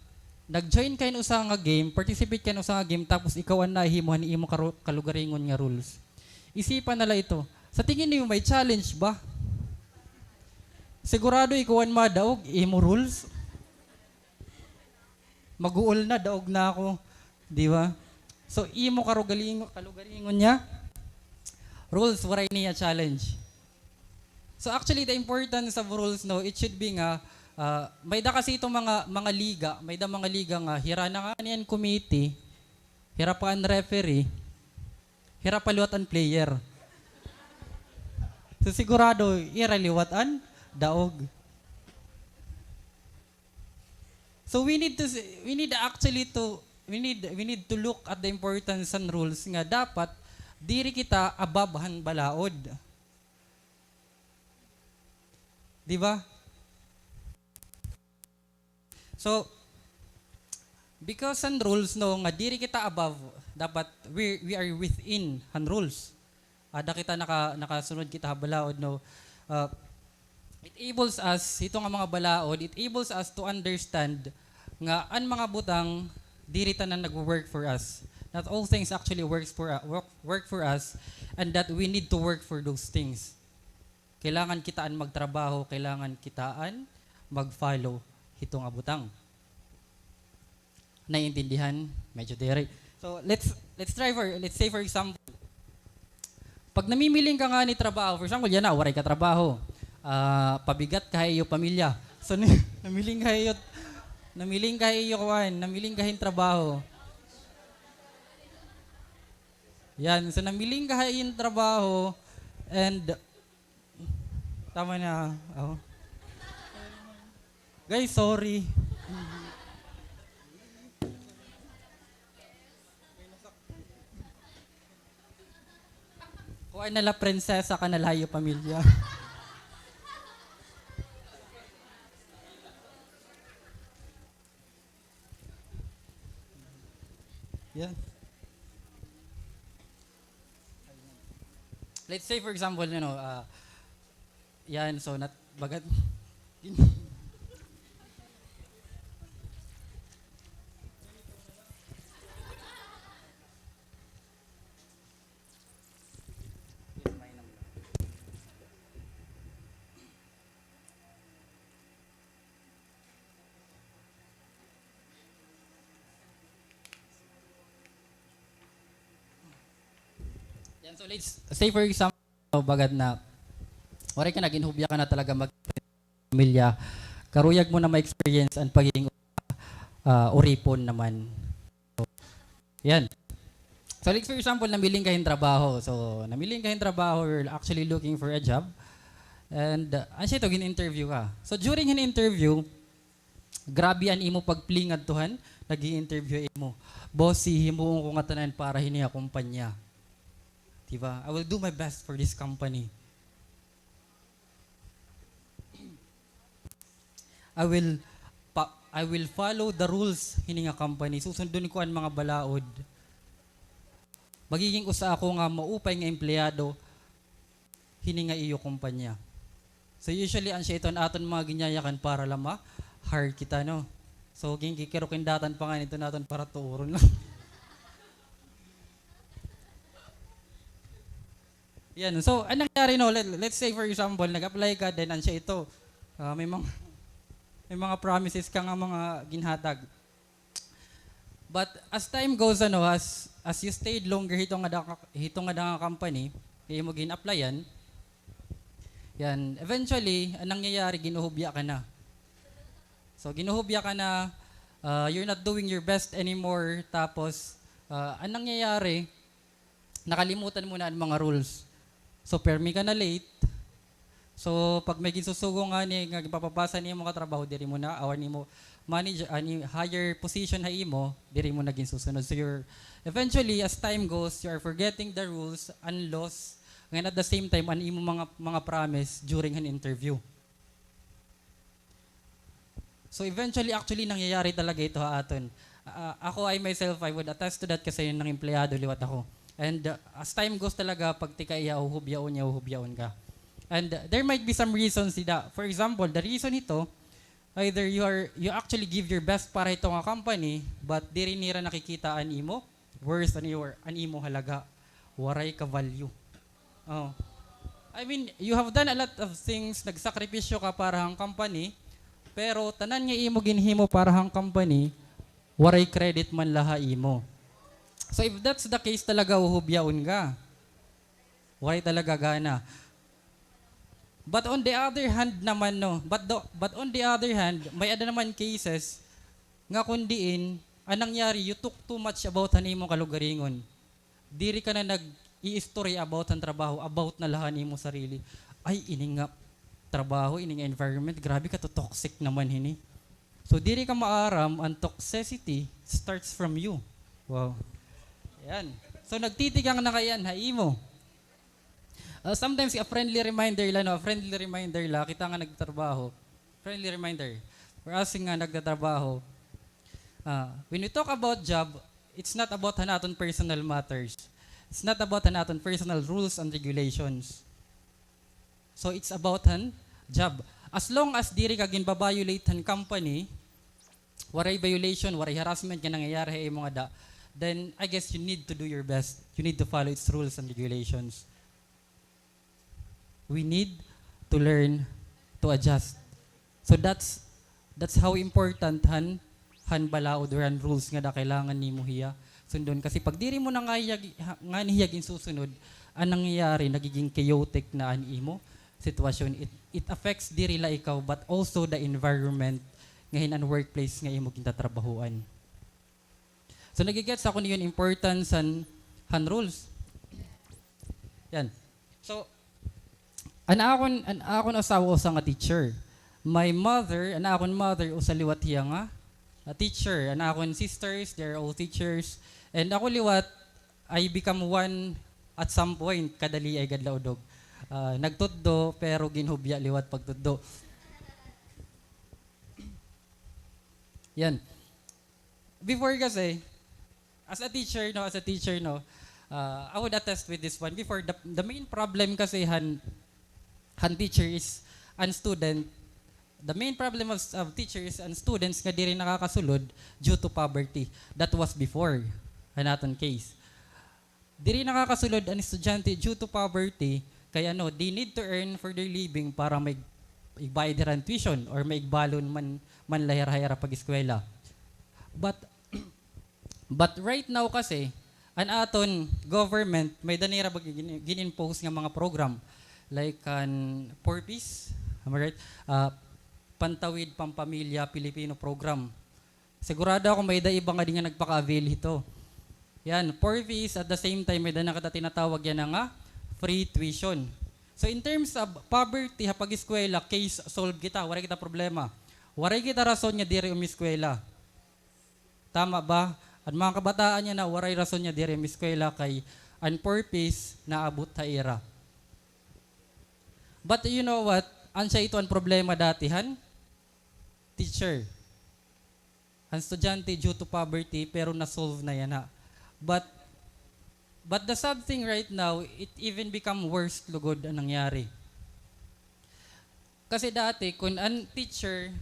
nag-join kayo usa nga game, participate kayo usa nga game, tapos ikaw ang nahimuhan ni imo kalugaringon nga rules. Isipan nala ito. Sa tingin niyo may challenge ba? Sigurado ikaw ang madaog, imo rules. Maguol na, daog na ako. Di ba? So, imo kalugaringon niya, rules, waray niya challenge. So, actually, the importance of rules, no, it should be nga, may da kasi itong mga liga, may da mga liga nga, hira na nga niyan committee, hira pa ang referee, hira pa liwat ang player. So, sigurado, hira liwat ang daog. So we need to look at the importance and rules nga dapat diri kita above han balaod. Di ba? So because ang rules no nga diri kita above, dapat we are within han rules. Ada kita nakasunod kita balaod no. It enables us, ito nga mga balaod, it enables us to understand nga ang mga butang diri tanan nag-work for us. Not all things actually work for us, and that we need to work for those things. Kailangan kitaan magtrabaho, kailangan kitaan mag-follow ito nga butang. Naiintindihan? Medyo diri. So let's say for example, pag namimiling ka nga ni trabaho, for example, yan na, waray ka trabaho. Pabigat kayo pamilya. So namiling kayo kuan, namiling kayo trabaho. Yan, so namiling kayo trabaho and tama na. Oh. Guys, sorry. Kuan nala prinsesa ka na layo pamilya. Yeah. Let's say for example, yan, so bagat yan, so let's say for example, bagad na waray ka naginhubya ka na talaga mag-pamilya, karuyag mo na ma-experience ang pagiging uripon naman. So, yan. So like for example, namiling kayong trabaho. So namiling kayong trabaho, you're actually looking for a job. And ansya ito, gin-interview ka. So during an interview, grabe an imo pagplingad tuhan, nag-i-interview imo. Boss, himuon ko nga tanan para hiniya kumpanya. Diba? I will do my best for this company. I will follow the rules hininga company. Susundon ko ang mga balaod. Magiging usa ako nga maupay nga empleyado hininga iyo kumpanya. So usually ang siya iton aton mga ginyayakan para lama hard kita no. So gikikirukin datan pa nga nito naton para tuuron lang. Yan. So, anong nangyari no? Let's say for example, nag-apply ka then ansya ito. May mga promises ka nga mga ginhatag. But as time goes as you stayed longer hitong nga company, kaya mo gin-applyan. Yan, eventually anong nangyayari ginuhubya ka na. So, ginuhubya ka na, you're not doing your best anymore, tapos anong nangyayari? Nakalimutan mo na ang mga rules. So, permi ka na late. So, pag may ginsusugo nga nga ipapapasa niya mga trabaho, diri mo na, awan mo manager, higher position ha imo, diri mo na ginsusunod. So, eventually, as time goes, you are forgetting the rules and laws, and at the same time, an imo mga promise during an interview. So, eventually, actually, nangyayari talaga ito ha aton. Ako, myself, I would attest to that kasi ng empleyado, liwat ako. And as time goes talaga, pag tika iya, uhubyaon ka. And there might be some reasons sida. For example, the reason ito, either you actually give your best para ito nga company, but di rin nira nakikita an imo, worse an imo halaga. Waray ka value. Oh. I mean, you have done a lot of things, nagsakripisyo ka para hang company, pero tanan nga imo ginhimo para hang company, waray credit man laha imo. So if that's the case talaga, uhubyaon ka. Waray talaga gana. But on the other hand naman, no, but on the other hand, may ada naman cases nga kundiin, anong nangyari, you took too much about hanimo kalugaringon. Diri ka na nag-i-story about ang trabaho, about na lahan mo sarili. Ay, ining nga trabaho, ining environment, grabe ka to toxic naman hini. So, diri ka maaram, ang toxicity starts from you. Wow. Ayan. So, nagtitigang na kayan, haimo. Sometimes, a friendly reminder la, kita nga nagtatrabaho. Friendly reminder. For us nga nagtatrabaho, when we talk about job, it's not about hanaton personal matters. It's not about hanaton personal rules and regulations. So it's about han job. As long as diri ka ginba-violate han company, waray violation, waray harassment nga nangyayari sa imong ada, then I guess you need to do your best. You need to follow its rules and regulations. We need to learn to adjust. So that's how important han balaod or rules nga da kailangan nimo hiya sundon, kasi pag diri mo na nga nihiyag insusunod, ang nangyayari nagiging chaotic na an imo sitwasyon. It affects diri la ikaw but also the environment ngahin ang workplace nga imo gintatrabahuan. So nagigets ako niyon importance han rules. Yan. So an akon asawa sa nga teacher. My mother, an akon mother usa liwat hiya nga a teacher. An akon sisters, they're all teachers. And ako liwat, I become one at some point, kadali ay gadlaudog. Nagtuddo, pero ginhubya liwat pagtuddo. Yan. Before kasi, as a teacher, I would attest with this one. Before, the main problem kasi han teacher is an student. The main problem of teachers and students nga diri nakakasulod due to poverty. That was before anaton case. Diri nakakasulod ang estudyante due to poverty, kaya they need to earn for their living para may igbayad their tuition or may igbalon man lahir-hayara pag-eskwela. But right now kasi, an aton government may danira gin-impose nga mga program like an Poor Peace, am I right? Pantawid Pampamilya Pilipino program. Sigurado ako may iba nga di nga nagpaka-avail ito. Yan, Poor Peace, at the same time may na kita tinatawag yan nga free tuition. So in terms of poverty, pag-eskwela, case solve kita, waray kita problema. Waray kita rason niya diri umiskwela. Tama ba? At mga kabataan niya na waray rason niya diri umiskwela kay an Poor Peace na abot ta era. But you know what? Ansya ito ang problema datihan? Teacher. Ang estudyante due to poverty, pero na-solve na yan ha. But the sad thing right now, it even become worse lugod ang nangyari. Kasi dati, kung ang teacher,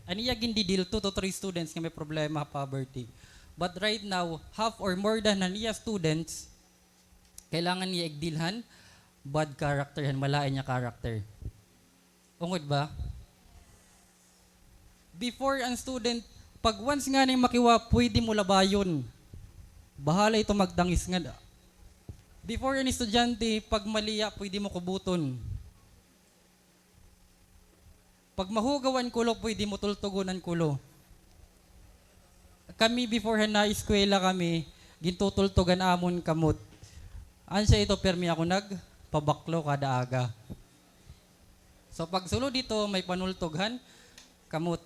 aniya gindidil 2 to 3 students nga may problema poverty. But right now, half or more than aniya students, kailangan niya igdilhan, bad character, malain niya character. Ungod ba? Before ang student, pag once nga nang makiwa, pwede mo labayon. Bahala ito magdangis nga. Before ang estudyante, pag maliya, pwede mo kubuton. Pag mahugawan kulo, pwede mo tultugunan kulo. Kami before na eskwela kami, gintutultugan amon kamot. Ansya ito, permi ako nagpabaklo kada aga. So pag sulod dito, may panultughan, kamot.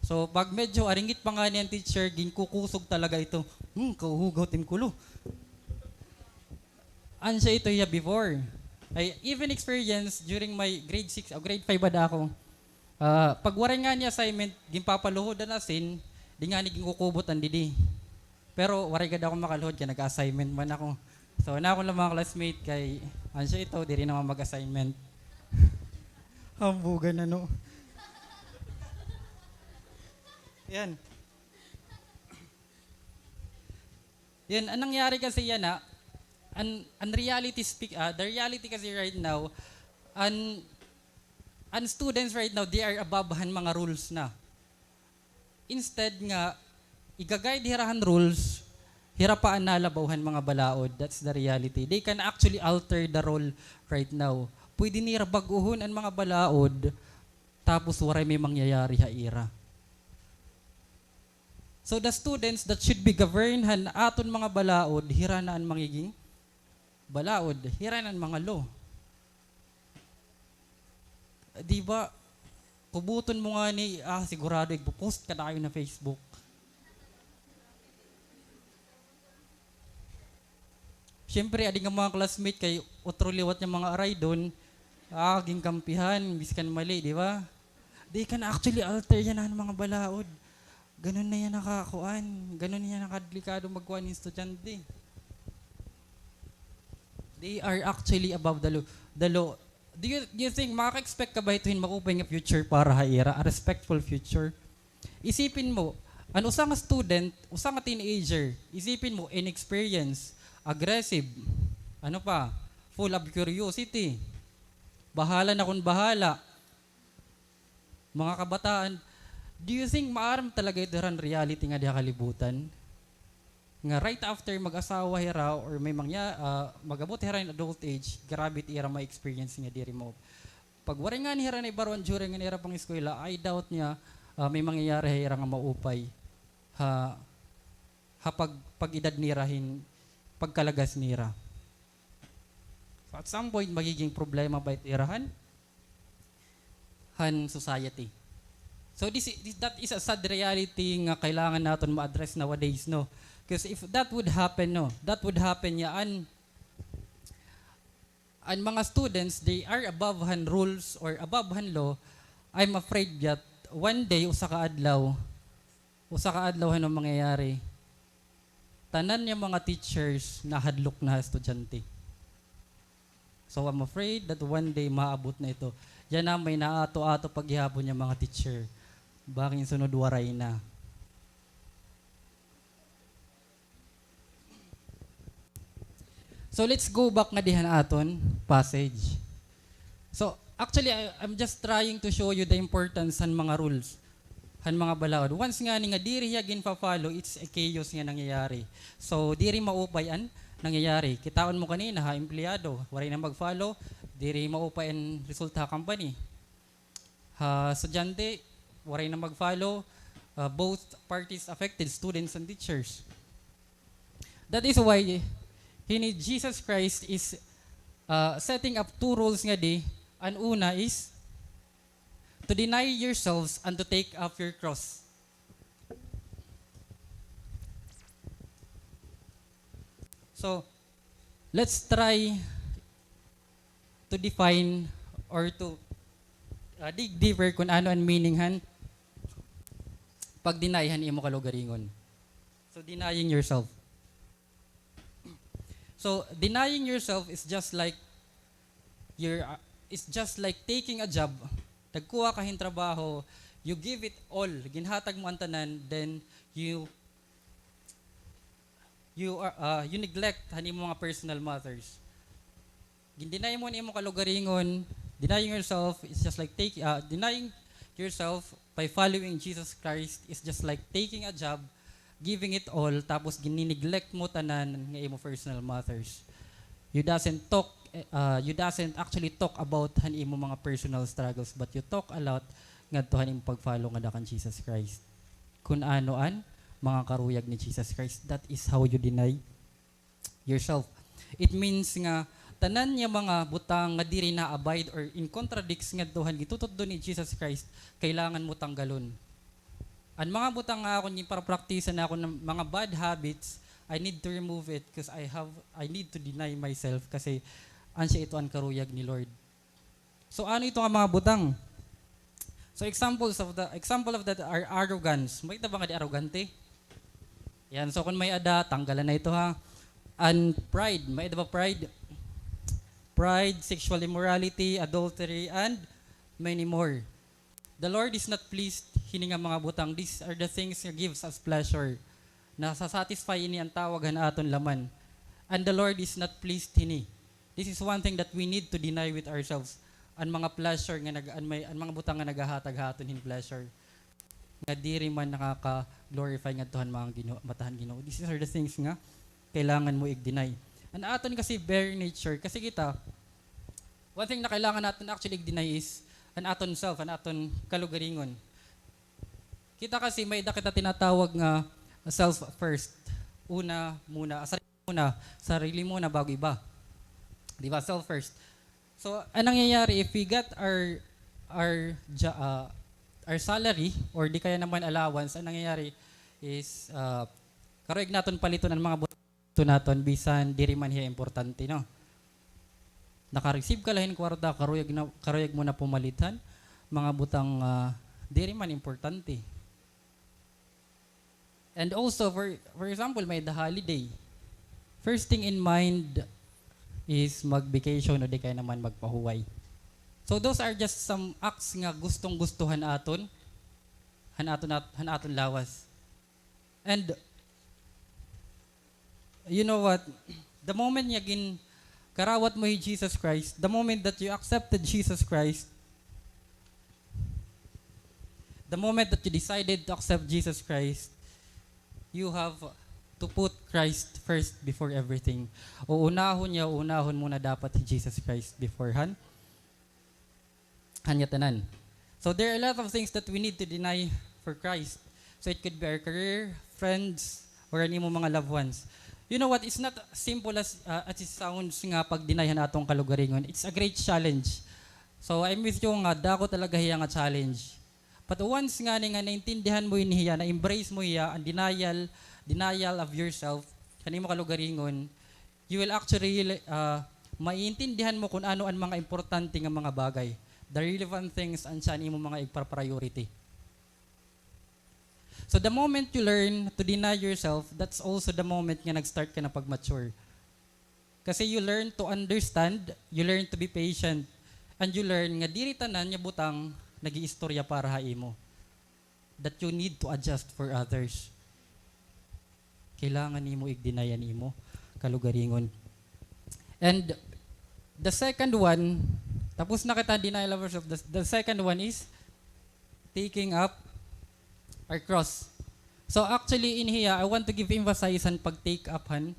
So pag medyo aringit pa nga niyan teacher, ginkukusog talaga ito. Kauhugaw tin kulo. Ansya ito ya before. I even experienced during my grade 6 o grade 5 ba ako. Pag waray nga ni assignment, ginpapaluhod na sin, di nga ni ginkukubot ang didi. Pero waray gad ako makaluhod kaya nag-assignment man ako. So na ako lang mga classmate kay ansya ito, di rin naman mag-assignment. Hambugan ano. Yan. Yan, anong nangyari kasi yan the reality kasi right now, an students right now, they are ababahan mga rules na. Instead nga, igaguide hirahan rules, hirapaan nalabawhan mga balaod. That's the reality. They can actually alter the role right now. Pwede nira baguhon ang mga balaod, tapos waray may mangyayari haira. So the students that should be governhan aton mga balaod, hiranaan magiging balaod, hiranan mga law. Di ba, kubuton mo nga ni, sigurado, igpo-post ka na kayo na Facebook. Siyempre, ading ang mga classmate kay utro liwat niya mga aray doon, aging kampihan, biskan mali, di ba? They can actually alter yan ang mga balaod. Ganun na yan nakakuan. Ganun na yan nakadlikado magkuhan ng estudyante. They are actually above the law. Do you think makaka-expect ka ba ito'y makupay nga future para haira? A respectful future? Isipin mo, usang student, usang teenager, isipin mo, inexperienced, aggressive, full of curiosity, bahala na kung bahala, mga kabataan. Do you think maaram talaga ito ran reality nga diha kalibutan? Nga right after mag-asawa hira or may magabot hira in adult age, grabe ira may experience nga diri mo. Pag wari nga ni hira na ibaron during nga nira pang eskwela, I doubt niya may mangyayari hira nga maupay. Pag edad nirahin, pagkalagas nira. So at some point, magiging problema ba itirahan? Society. So that is a sad reality nga kailangan natin ma-address nowadays, no? Because if that would happen, an mga students, they are above rules or above law. I'm afraid that one day, usa ka adlaw ang mangyayari. Tanan niya mga teachers na hadlok na estudyante. So I'm afraid that one day maabot na ito. Yan na may naato-ato paghihapon niya mga teacher. Baking sunod waray na. So let's go back nga dihan aton passage. So actually I'm just trying to show you the importance han mga rules, han mga balaod. Once nga ni nga diri ya ginfa-follow, it's a chaos nga nangyayari. So diri maupay an nangyayari. Kitaon mo kanina empleyado, waray na mag-follow, diri maupay ang resulta company. Estudyante, waray na mag-follow, both parties affected, students and teachers. That is why Jesus Christ is setting up two rules nga di. Ang una is to deny yourselves and to take up your cross. So, let's try to define or to dig deeper kung ano ang meaning pag denihan imo kalugaringon. So, denying yourself. So, denying yourself is just like taking a job. Nagkuha ka hin trabaho, you give it all, ginhatag mo ang tanan, then you neglect mo mga personal matters. Gindinay mo nimo kalugaringon, denying yourself is just like denying yourself by following Jesus Christ is just like taking a job, giving it all, tapos ginineglect mo tanan ng imo personal matters. You doesn't actually talk about imo mga personal struggles, but you talk a lot ngadto imo pag-follow nga dakan Jesus Christ. Kun anoan mga karuyag ni Jesus Christ, that is how you deny yourself. It means nga tanan niya mga butang nga diri na abide or in contradicts ngadto gitutot do ni Jesus Christ, kailangan mo tanggalon. Ang mga butang nga ako ni para praktisan ako ng mga bad habits, I need to remove it because I need to deny myself kasi ansya ito ang karuyag ni Lord. So ano ito nga mga butang? So example of that are arrogance. May ita ba nga di arrogante? Yan, so kung may ada, tanggalan na ito ha. And pride, may ita ba pride? Pride, sexual immorality, adultery, and many more. The Lord is not pleased hini nga mga butang. These are the things nga gives us pleasure. Nasasatisfy ini ang tawag han aton laman. And the Lord is not pleased hini. This is one thing that we need to deny with ourselves. Ang mga pleasure nga ang mga butang nga nagahatag-haton hin pleasure. Nga diri man nakaka-glorify nga tuhan mga matahan Ginoo. These are the things nga kailangan mo i-deny. Ang aton kasi bare nature kasi kita one thing na kailangan natin actually i-deny is an aton self, an aton kalugaringon. Kita kasi may kita tinatawag nga self first. Una muna, sarili muna bago iba. Di ba? Self first. So, anong nangyayari if we get our salary or di kaya naman allowance, anong nangyayari is karoig naton paliton ang mga buto naton bisan diri man hiya importante, no? Naka-receive ka lahin kwarta, karuyag mo na pumalitan, mga butang diri man importante. And also, for example, may the holiday. First thing in mind is mag-vacation o di kaya naman magpahuway. So those are just some acts nga gustong-gustuhan aton, han aton lawas. And you know what? The moment niya karawat mo Jesus Christ, the moment that you accepted Jesus Christ, the moment that you decided to accept Jesus Christ, you have to put Christ first before everything. Unahon muna dapat si Jesus Christ beforehand. Hanya tanan. So there are a lot of things that we need to deny for Christ. So it could be our career, friends, or any mo mga loved ones. You know what? It's not simple as it sounds nga pag-deny atong kalugaringon. It's a great challenge. So I'm with you nga, dako talaga hiya nga challenge. But once nga naintindihan mo yun hiya, na-embrace mo hiya, ang denial of yourself, kanimo kalugaringon, you will actually maiintindihan mo kung ano ang mga importante nga mga bagay. The relevant things ang siya mo mga priority. So the moment you learn to deny yourself, that's also the moment nga nag-start ka na pag-mature. Kasi you learn to understand, you learn to be patient, and you learn nga diri tanan nya butang nag-iistorya para haimo. That you need to adjust for others. Kailangan nimo i-denayan nimo kalugaringon. And the second one, tapos na kita denial of yourself. The second one is taking up our cross. So actually in here, I want to give emphasis on pag-take up han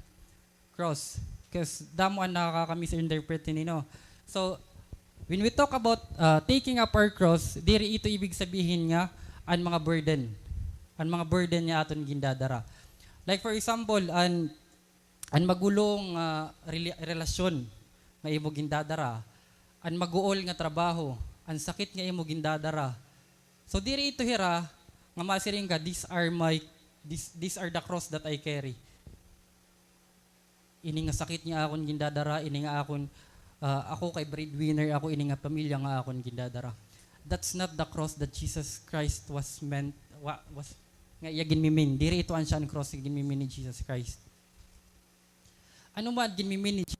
cross. Because damo ang nakaka-misinterpret nino. So when we talk about taking up our cross, diri ito ibig sabihin nga ang mga burden. Ang mga burden niya aton gindadara. Like for example, ang magulong relasyon nga imo gindadara, ang maguol nga trabaho, ang sakit nga imo gindadara. So diri ito hira nga masiring ka, these are the cross that I carry. Ini nga sakit niya akon gindadara, ini nga akon ako kay breadwinner, ako ini nga pamilya nga akon gindadara. That's not the cross that Jesus Christ was nga iya ginmimin. Diri ito ang siya ang cross nga ginmimin ni Jesus Christ. Ano man ginmimin ni Jesus?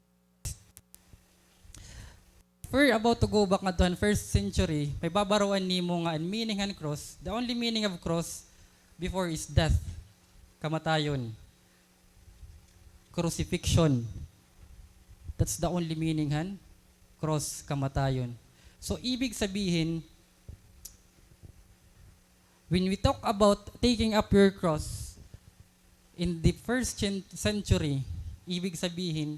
We're about to go back nga to 1st century, may babaruan nimo nga ang meaning ng cross. The only meaning of cross before is death, kamatayon, crucifixion. That's the only meaning han cross, kamatayon. So ibig sabihin, when we talk about taking up your cross in the 1st century, ibig sabihin,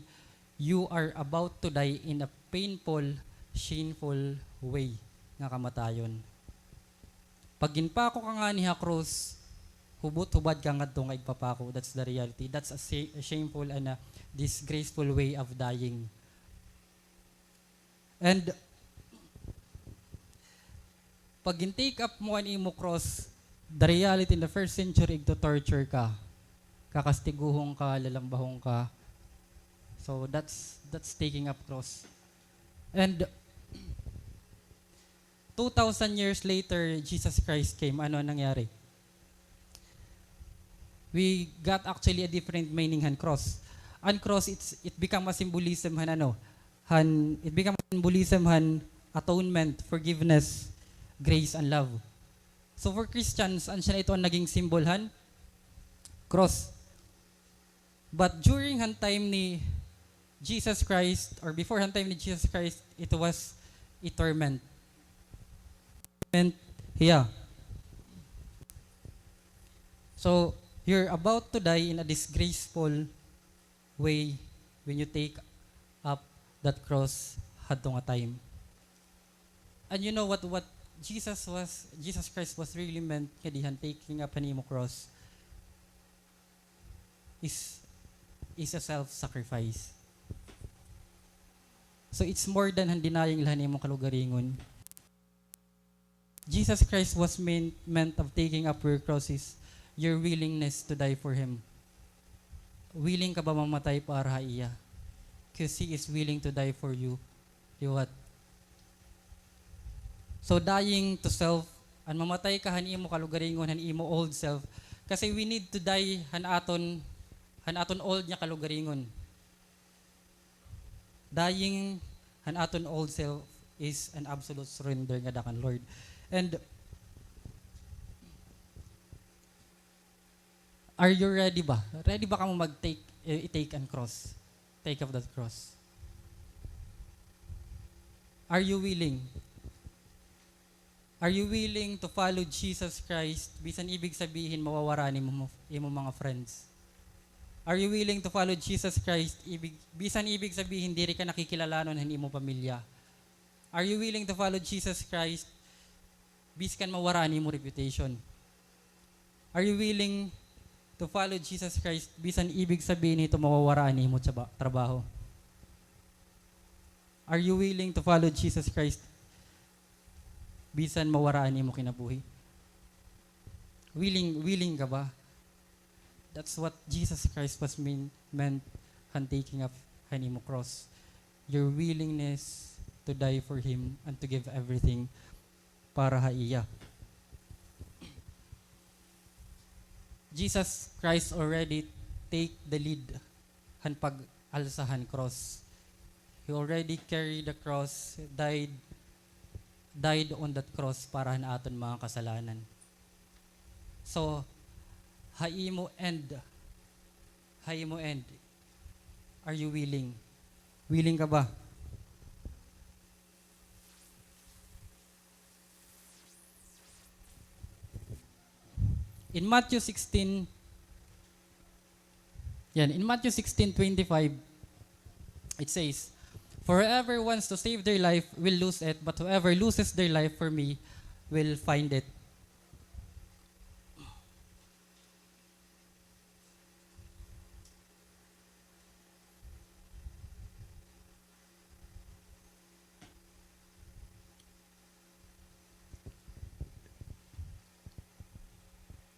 you are about to die in a painful, shameful way nga kamatayon. Pag ginpako ka nga niya cross, hubot-hubad ka nga itong igpapako. That's the reality. That's a shameful and a disgraceful way of dying. And pag in-take up mo ang imo cross, the reality in the 1st century, to torture ka. Kakastiguhong ka, lalambahong ka. So that's taking up cross. And 2,000 years later, Jesus Christ came. Ano nangyari? We got actually a different meaning han cross. An cross, it become a symbolism han it become a symbolism han atonement, forgiveness, grace, and love. So for Christians, an siya na ito ang naging symbolhan? Cross. But during han time ni Jesus Christ, or before han time ni Jesus Christ, it was a torment. Yeah. So, you're about to die in a disgraceful way when you take up that cross hadtong a time. And you know what Jesus Christ was really meant kadihan taking up an imo cross is a self-sacrifice. So it's more than han denying lahan imong kalugaringon. Jesus Christ was meant of taking up your crosses, your willingness to die for Him. Willing ka ba mamatay para iya? Because He is willing to die for you. You what? So dying to self, and mamatay ka han imo kalugaringon, han imo old self. Kasi we need to die han aton old nya kalugaringon. Dying han aton old self is an absolute surrender nga dakan Lord. And are you ready ba? Ready ba ka mo i-take and cross? Take up that cross. Are you willing? Are you willing to follow Jesus Christ? Bisan ibig sabihin mawawarani mo mga friends. Are you willing to follow Jesus Christ? Bisan ibig sabihin diri ka nakikilalanon han imong pamilya. Are you willing to follow Jesus Christ? Biskan mawarani mo reputation. Are you willing to follow Jesus Christ? Bisan ibig sabihin nito mawawarani mo trabaho. Are you willing to follow Jesus Christ? Bisan mawarani mo kinabuhi. Willing ka ba? That's what Jesus Christ was meant han taking up han imo cross. Your willingness to die for Him and to give everything para iya. Jesus Christ already take the lead han pag-alsahan cross. He already carried the cross, died on that cross para han aton mga kasalanan. So, haimo end. Are you willing? Willing ka ba? In Matthew 16, in Matthew 16:25, it says, "For whoever wants to save their life will lose it, but whoever loses their life for me will find it."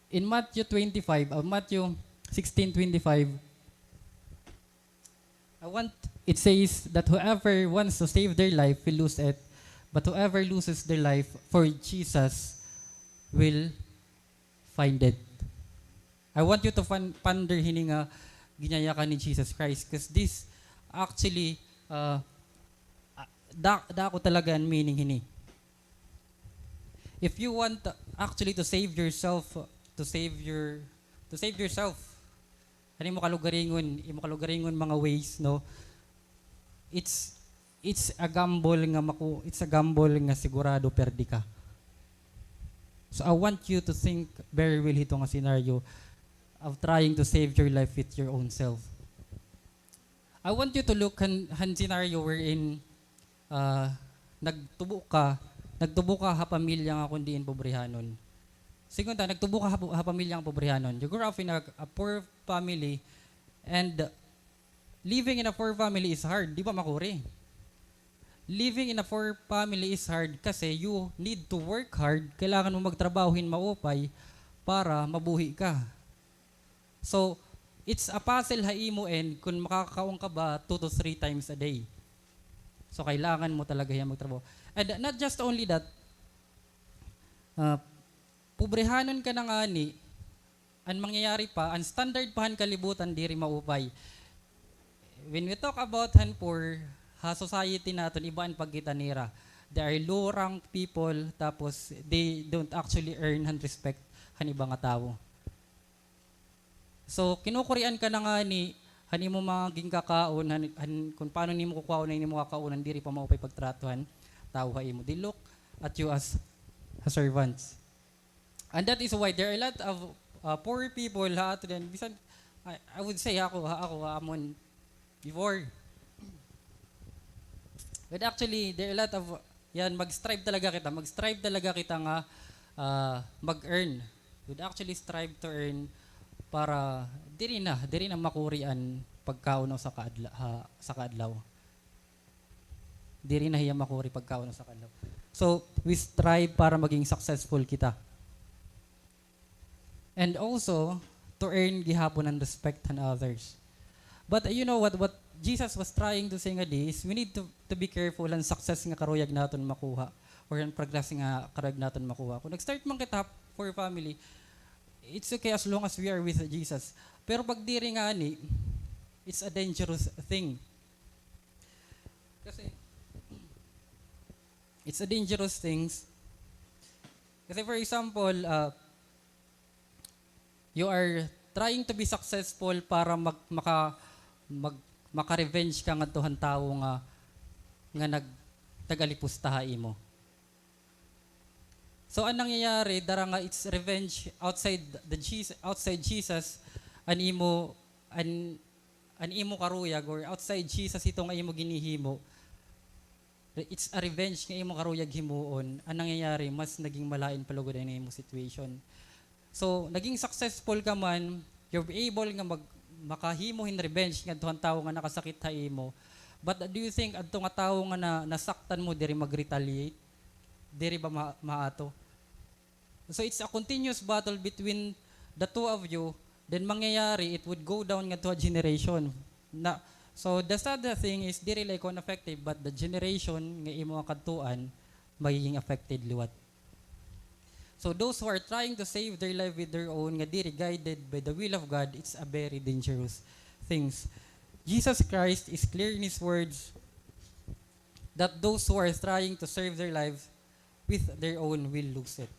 In Matthew 16:25, it says that whoever wants to save their life will lose it, but whoever loses their life for Jesus will find it. I want you to ponder hininga ginyayakan ni Jesus Christ, because this actually dako talaga ang meaning hini. If you want actually to save yourself, ano mo kalugaringon mga ways, no? It's a gamble nga sigurado perdi ka. So I want you to think very well ito nga scenario of trying to save your life with your own self. I want you to look han scenario wherein nagtubo ka hapamilya nga kundi in pobrihanon. Segunda, nagtubo ka hapamilya nga pobrihanon. You grew up in a poor family, and living in a poor family is hard. Di ba makuri? Living in a poor family is hard kasi you need to work hard. Kailangan mo magtrabahuhin maupay para mabuhi ka. So, it's a puzzle haimo and kung makakakaon ka ba 2 to 3 times a day. So, kailangan mo talaga yan magtrabaho. And not just only that, pobrehanon ka na nga ni, ang mangyayari pa, ang standard pahan kalibutan, diri maupay. When we talk about han poor, society natin, ibaan pagkita nira. They are low rank people, tapos they don't actually earn and respect han ibang nga tao. So kinukurian ka na nga ni hani mo maging kakaon kung paano nimo kukuhaon na nimo kakaunan diri pa maupay pagtratuhan tao ha imo. They look at you as servants. And that is why there are a lot of poor people ha to then bisan I would say ako amon before. But actually there are a lot of yan mag-strive talaga kita nga mag-earn. Would actually strive to earn para diri na makurian pagkauno sa kaadlaw. Diri na hiya makuri pagkauno sa kaadlaw. So we strive para maging successful kita. And also to earn gihapon and respect and others. But you know what Jesus was trying to say nga is we need to be careful ang success nga karuyag naton makuha or ang progress nga karuyag naton makuha. Kung nag-start man kita for family, it's okay as long as we are with Jesus. Pero pag diri nga ni, it's a dangerous thing. Kasi it's a dangerous thing. Kasi for example, you are trying to be successful para maka-revenge ka nga tuhan tao nga nagtagalipustaha imo. So anong nangyayari dara nga it's revenge outside Jesus an imo karuyag or outside Jesus ito nga imo ginihimo. It's a revenge nga imo karuyag himuon. Anong nangyayari mas naging malain palugod ang imo situation. So naging successful ka man, you're able nga makahimo hin revenge nga tuhan tawo nga nakasakit ha imo. But do you think adto nga tawo nga nasaktan mo diri mag-retaliate? Diri ba maato? So it's a continuous battle between the two of you. Then mangyayari, it would go down nga to a generation. So the sad thing is, diri like effective, but the generation nga imo kadtuan magiging affected liwat. So those who are trying to save their life with their own, nga diri guided by the will of God, it's a very dangerous things. Jesus Christ is clear in His words that those who are trying to serve their lives with their own will lose it.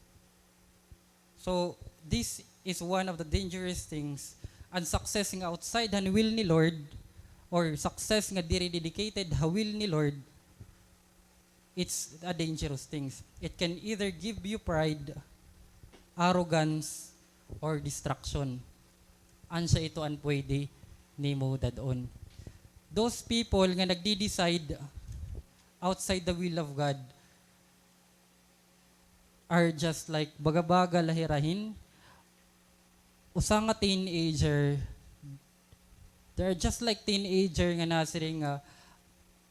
So, this is one of the dangerous things. And success nga outside han will ni Lord, or success nga diri dedicated ha will ni Lord, it's a dangerous things. It can either give you pride, arrogance, or distraction. Ansa ito an pwede nimo dadon. Those people nga nagdi-decide outside the will of God are just like bagabaga lahirahin. Usa nga teenager, they're just like teenager nga nasiring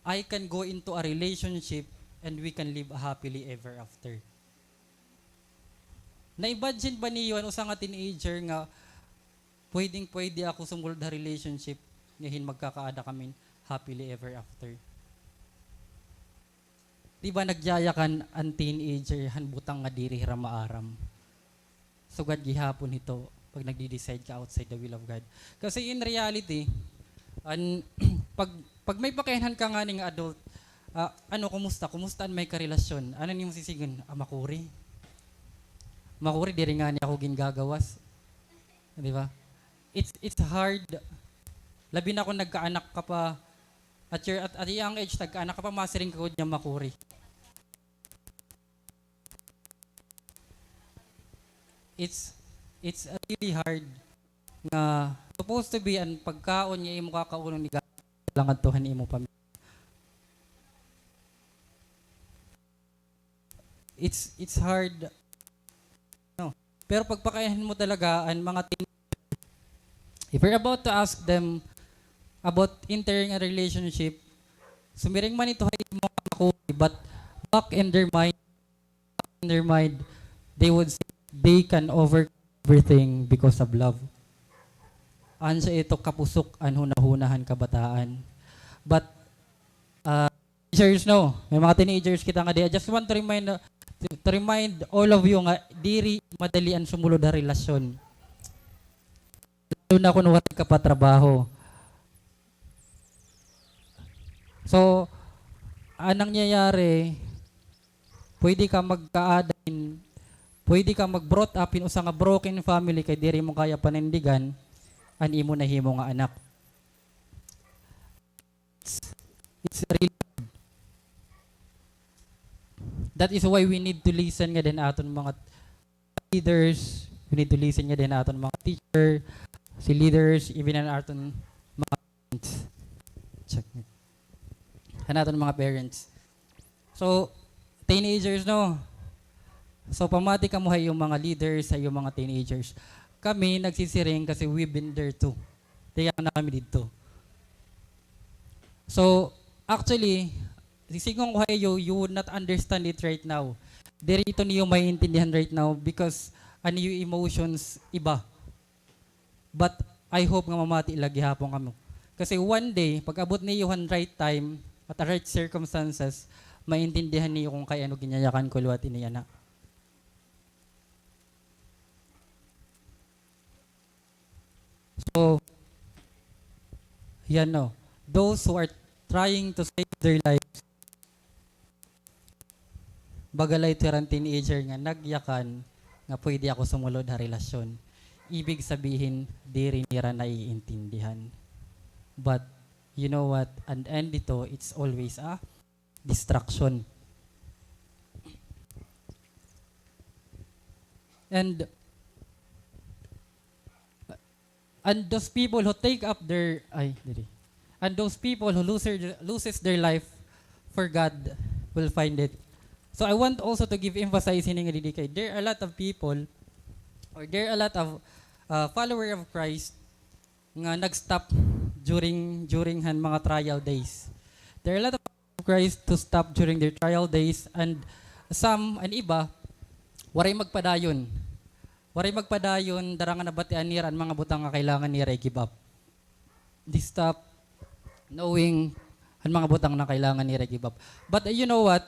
I can go into a relationship and we can live happily ever after. Na-imagine ba niyo usa nga teenager nga pwede ako sumulod sa relationship ngayon magkakaada kami happily ever after. Di ba nagyayakan ang teenager han butang nga diri ra maaram. Sugad gihapon ito pag nagdi-decide ka outside the will of God. Kasi in reality, pag may pakayanan ka nga ning adult, kumusta may karelasyon? Ano nimo sisigon? Makuri. Makuri diri nga ni ako gingagawas. Di ba? It's hard. Labi na kung nagkaanak ka pa at young age nagkaanak ka pa masiring ka niya makuri. It's really hard nga supposed to be ang pagkaon niya imo kakaunon ni God lang adtuhan imo pamilya. It's hard. No. Pero pagpakayahan mo talaga ang mga if you're about to ask them about entering a relationship, sumiring man ito hay mo ako, but back in their mind, they would say they can overcome everything because of love. Ansa ito kapusok an hunahunahan kabataan. But teenagers no, may mga teenagers kita nga di. I just want to remind all of you nga diri madali ang sumulod na relasyon. Lalo na kung wala ka pa trabaho. So, anong nangyayari, Pwede ka magkaadain, pwede ka mag-brought up in usa nga broken family kay diri mo kaya panindigan an imo nahimo nga anak. It's really, that is why we need to listen nga din aton mga leaders, we need to listen nga din aton mga teacher, si leaders, even an aton mga parents. Check me. Aton mga parents. So, teenagers, no? So, pamati ka mo hay yung mga leaders, hay yung mga teenagers. Kami, nagsisiring kasi we've been there too. Kaya na kami dito. So, actually, sisigong ko hayo, you would not understand it right now. Dito niyo maintindihan right now because ano yung emotions iba. But, I hope nga mamati lagi hapon kamo. Kasi one day, pag abot niyo yung right time, at the right circumstances, maintindihan niyo kung kay ano ginyayakan ko luwat ini anak. So, yan no. Those who are trying to save their lives, bagalay tirang teenager nga nagyakan nga pwede ako sumulod ha relasyon. Ibig sabihin, di rin nila naiintindihan. But, you know what? Ang end dito, it's always a distraction. And those people who take up their and those people who loses their life for God will find it. So I want also to give emphasis hining kay there are a lot of people or there are a lot of follower of Christ nga nag-stop during han mga trial days. There are a lot of Christ to stop during their trial days and some and iba waray magpadayon. Waray magpadayon darangan na batian niran mga butang nga kailangan nira i-give up. They stop knowing ang mga butang na kailangan nira i-give up. But you know what?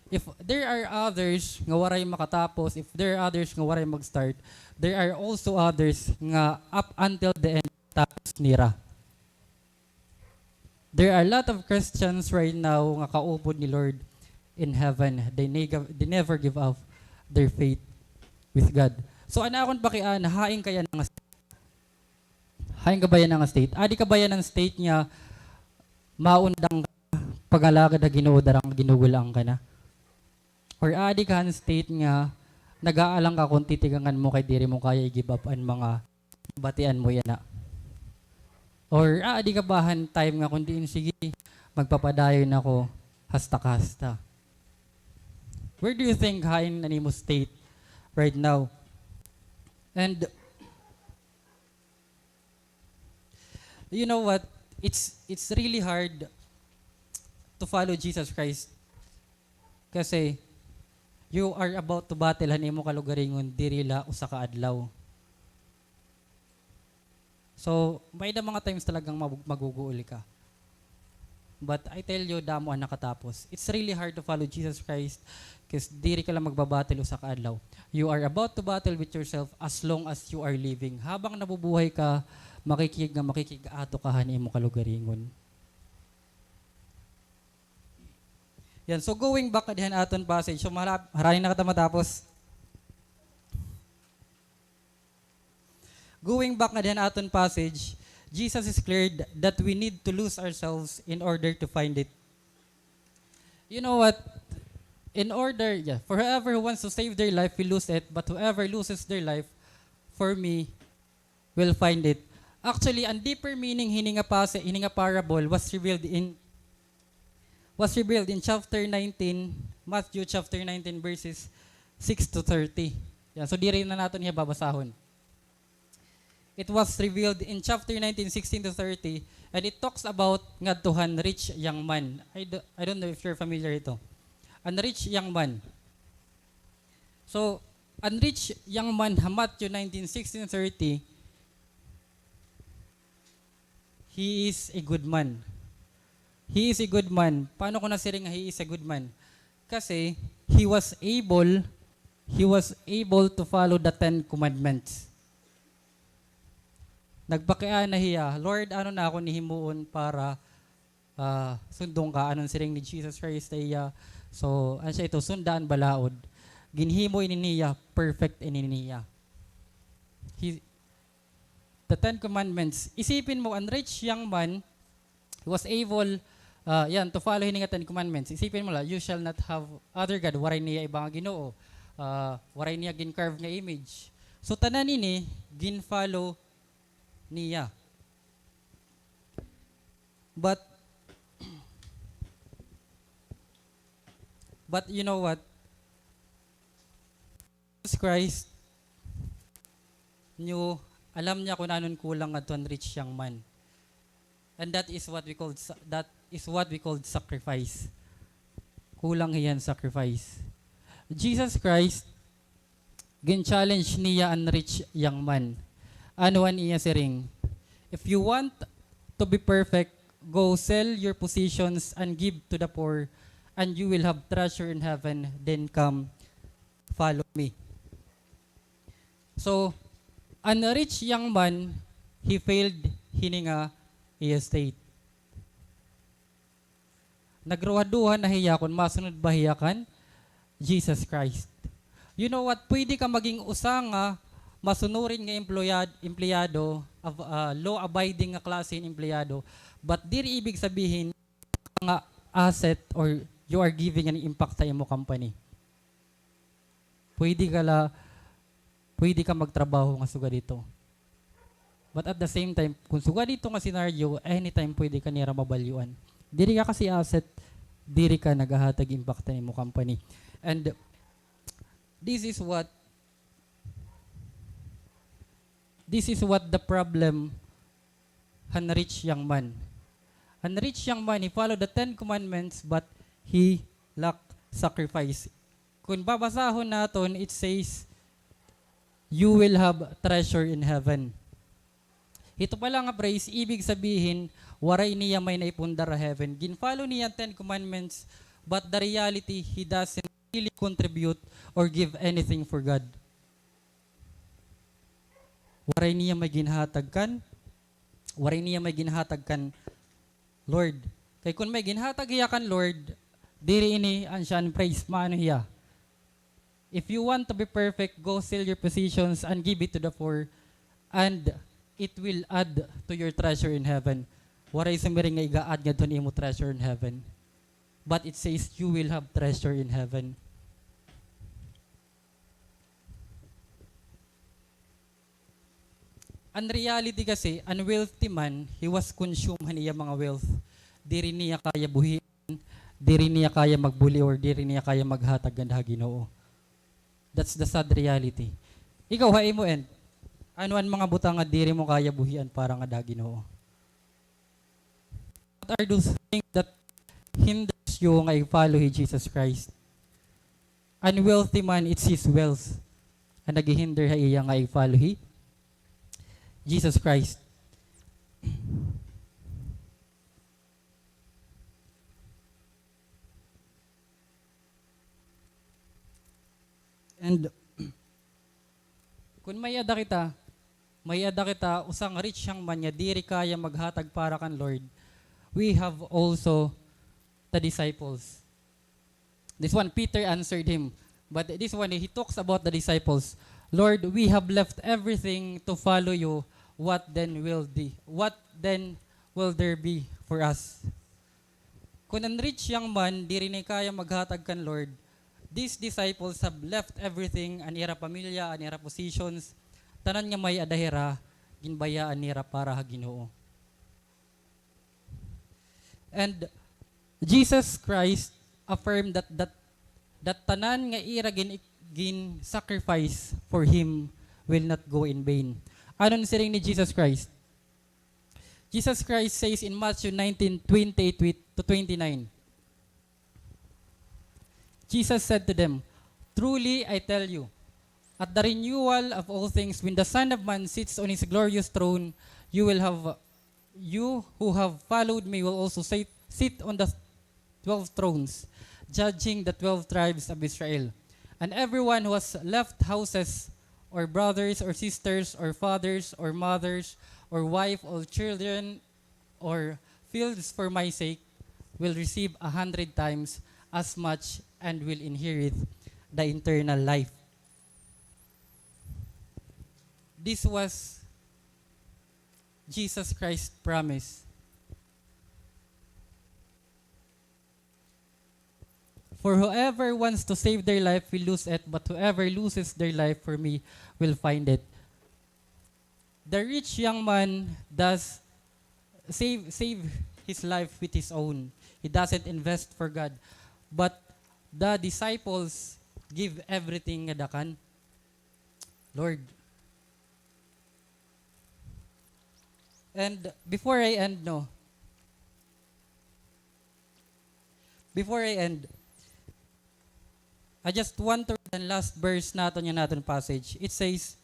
If there are others nga waray makatapos, if there are others nga waray mag-start, there are also others nga up until the end tapos nira. There are a lot of Christians right now nga kaupod ni Lord in heaven. They never give up their faith with God. So ana akon pakian, haing kaya nga haing kabayan nga state. Adi kabayan ng state niya maundang pagalagad na Ginoo darang ginugulang ka na. Or adi ka ng state nga nag-aalang ka kung titigangan mo kay diri mo kaya i-give up ang mga batian mo yan na. Or adi ka bahan time nga kundi sige magpapadayon ako hasta-hasta. Where do you think hain animo state right now? And you know what? It's really hard to follow Jesus Christ. Kasi you are about to battle hanimo kalugaringon dirila usa ka adlaw. So, may na mga times talagang maguguuli ka. But I tell you, damo ang nakatapos. It's really hard to follow Jesus Christ kasi diri ka lang magbabattle usa ka adlaw. You are about to battle with yourself as long as you are living. Habang nabubuhay ka, makikig-ato ka hanimo kalugaringon. Yan, so going back dihan aton passage. So maraming na matapos. Going back na dihan aton passage, Jesus is cleared that we need to lose ourselves in order to find it. You know what? For whoever who wants to save their life will lose it, but whoever loses their life, for me, will find it. Actually, ang deeper meaning hininga parable was revealed in chapter 19, Matthew chapter 19 verses 6 to 30. Yan, so di rin na natin niya babasahon. It was revealed in chapter 19, 16 to 30, and it talks about ngadtuhan rich young man. I don't know if you're familiar ito. An rich young man. So, an rich young man, Matthew 19, 16 to 30, he is a good man. He is a good man. Paano ko nasiring nga he is a good man? Kasi he was able to follow the 10 commandments. Nagbakian na hiya, Lord, ano na ako nihimuon para sundong ka anon siring ni Jesus Christ ay so ano siya ito sundaan balaod ginhimo ini niya perfect ini niya. The Ten Commandments, isipin mo, an rich young man was able to follow hining Ten Commandments. Isipin mo la, you shall not have other God, waray niya ibang Ginoo, waray niya gin-carve nga image. So tanan ini gin-follow niya. But you know what? Jesus Christ alam niya kung anon kulang at one rich young man. And that is what we call sacrifice. Kulang hiyan sacrifice. Jesus Christ gin-challenge niya an rich young man. Ano an iya siring? If you want to be perfect, go sell your possessions and give to the poor, and you will have treasure in heaven. Then come, follow me. So, an rich young man, he failed hininga estate. Nagruhaduhan na hiya kun masunod ba hiya kan? Jesus Christ. You know what? Pwede ka maging usanga masunurin nga empleyado, law-abiding nga klase ng empleyado, but diri ibig sabihin nga asset or you are giving an impact sa imo company. Pwede ka magtrabaho nga suga dito. But at the same time, kung suga dito nga scenario, anytime pwede ka nira mabalyuan. Diri ka kasi asset, diri ka nagahatag impact sa imo company. And this is what the problem han rich young man. An rich young man, he followed the 10 commandments but he lacked sacrifice. Kung babasahon naton, it says, you will have treasure in heaven. Ito pala nga praise, ibig sabihin, waray niya may naipundar heaven. Ginfollow niya 10 commandments, but the reality, he doesn't really contribute or give anything for God. Waray niya may ginhatag kan, Lord. Kay kung may ginhatag hiya kan Lord, diri ini ansyan praise, maano hiya. If you want to be perfect, go sell your possessions and give it to the poor, and it will add to your treasure in heaven. Waray sumiring nga iga-add nga doon imo treasure in heaven. But it says you will have treasure in heaven. Ang reality kasi, an wealthy man, he was consumed niya mga wealth. Diri niya kaya buhian, diri niya kaya magbuli, or diri niya kaya maghatag ganda Ginoo. That's the sad reality. Ikaw, hain mo, and ano ang mga butang nga diri mo kaya buhian para nga Ginoo? What are those things that hinders you nga i-follow Jesus Christ? An wealthy man, it's his wealth. Ang naghihinder iya nga i-follow Jesus Christ. And kung may ada kita usang rich yang man nga diri kaya maghatag para kan Lord, we have also the disciples. This one Peter answered him, but this one he talks about the disciples. Lord, we have left everything to follow you. What then will there be for us? Kung ang rich young man diri ni kaya maghatag kan Lord, these disciples have left everything, anira pamilya, anira positions, tanan nga may adahira, ginbayaan nira para ha Ginoo. And Jesus Christ affirmed that tanan nga ira gin sacrifice for him will not go in vain. Anon siring ni Jesus Christ? Jesus Christ says in Matthew 19:28-29, Jesus said to them, truly I tell you, at the renewal of all things, when the Son of Man sits on his glorious throne, you who have followed me will also sit on the 12 thrones, judging the 12 tribes of Israel. And everyone who has left houses, or brothers, or sisters, or fathers, or mothers, or wife, or children, or fields for my sake, will receive 100 times as much and will inherit the eternal life. This was Jesus Christ's promise. For whoever wants to save their life will lose it, but whoever loses their life for me will find it. The rich young man does save his life with his own. He doesn't invest for God. But the disciples give everything nga dakan. Lord. And before I end, I just want to read the last verse natin yung natin passage. It says,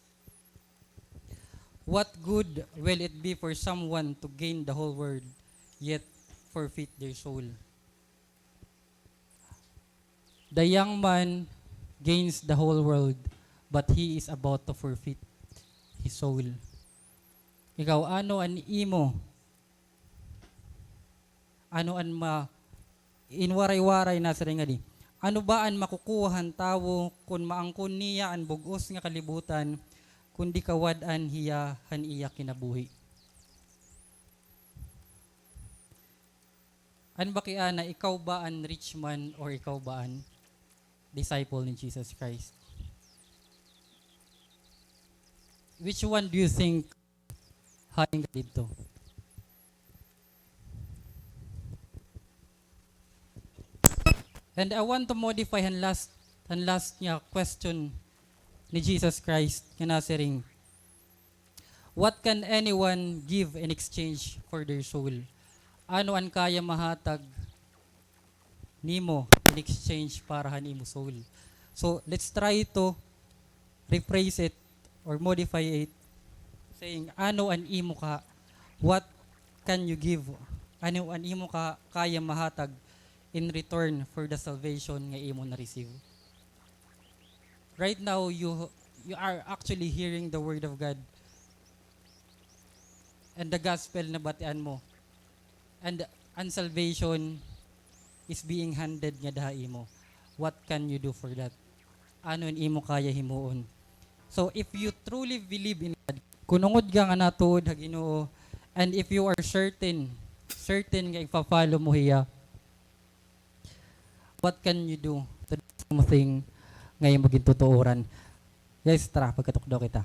what good will it be for someone to gain the whole world, yet forfeit their soul? The young man gains the whole world, but he is about to forfeit his soul. Ikaw, ano an imo? Ano an inwaray-waray na sa ringadi? Ano ba ang makukuhan tawo kung maangkon niya ang bugos nga kalibutan, kundi kawad-an hiya han iya kinabuhi? An bakia na ikaw ba ang rich man or ikaw ba ang disciple ni Jesus Christ? Which one do you think haing dito? And I want to modify ang last niya question ni Jesus Christ nga nasiring. What can anyone give in exchange for their soul? Ano ang kaya mahatag nimo in exchange para hanimo soul? So let's try to rephrase it or modify it, saying ano an imo ka, what can you give? Ano an imo ka kaya mahatag in return for the salvation nga imo na receive? Right now, you are actually hearing the word of God and the gospel na batian mo. And salvation is being handed nga dahi mo. What can you do for that? Ano ang imo kaya himuon? So if you truly believe in God, kunungod ka nga natuod ha Ginoo, and if you are certain nga ipa-follow mo hiya, what can you do to do something ngayon maging tutuoran? Guys, tara, pagkatukdo kita.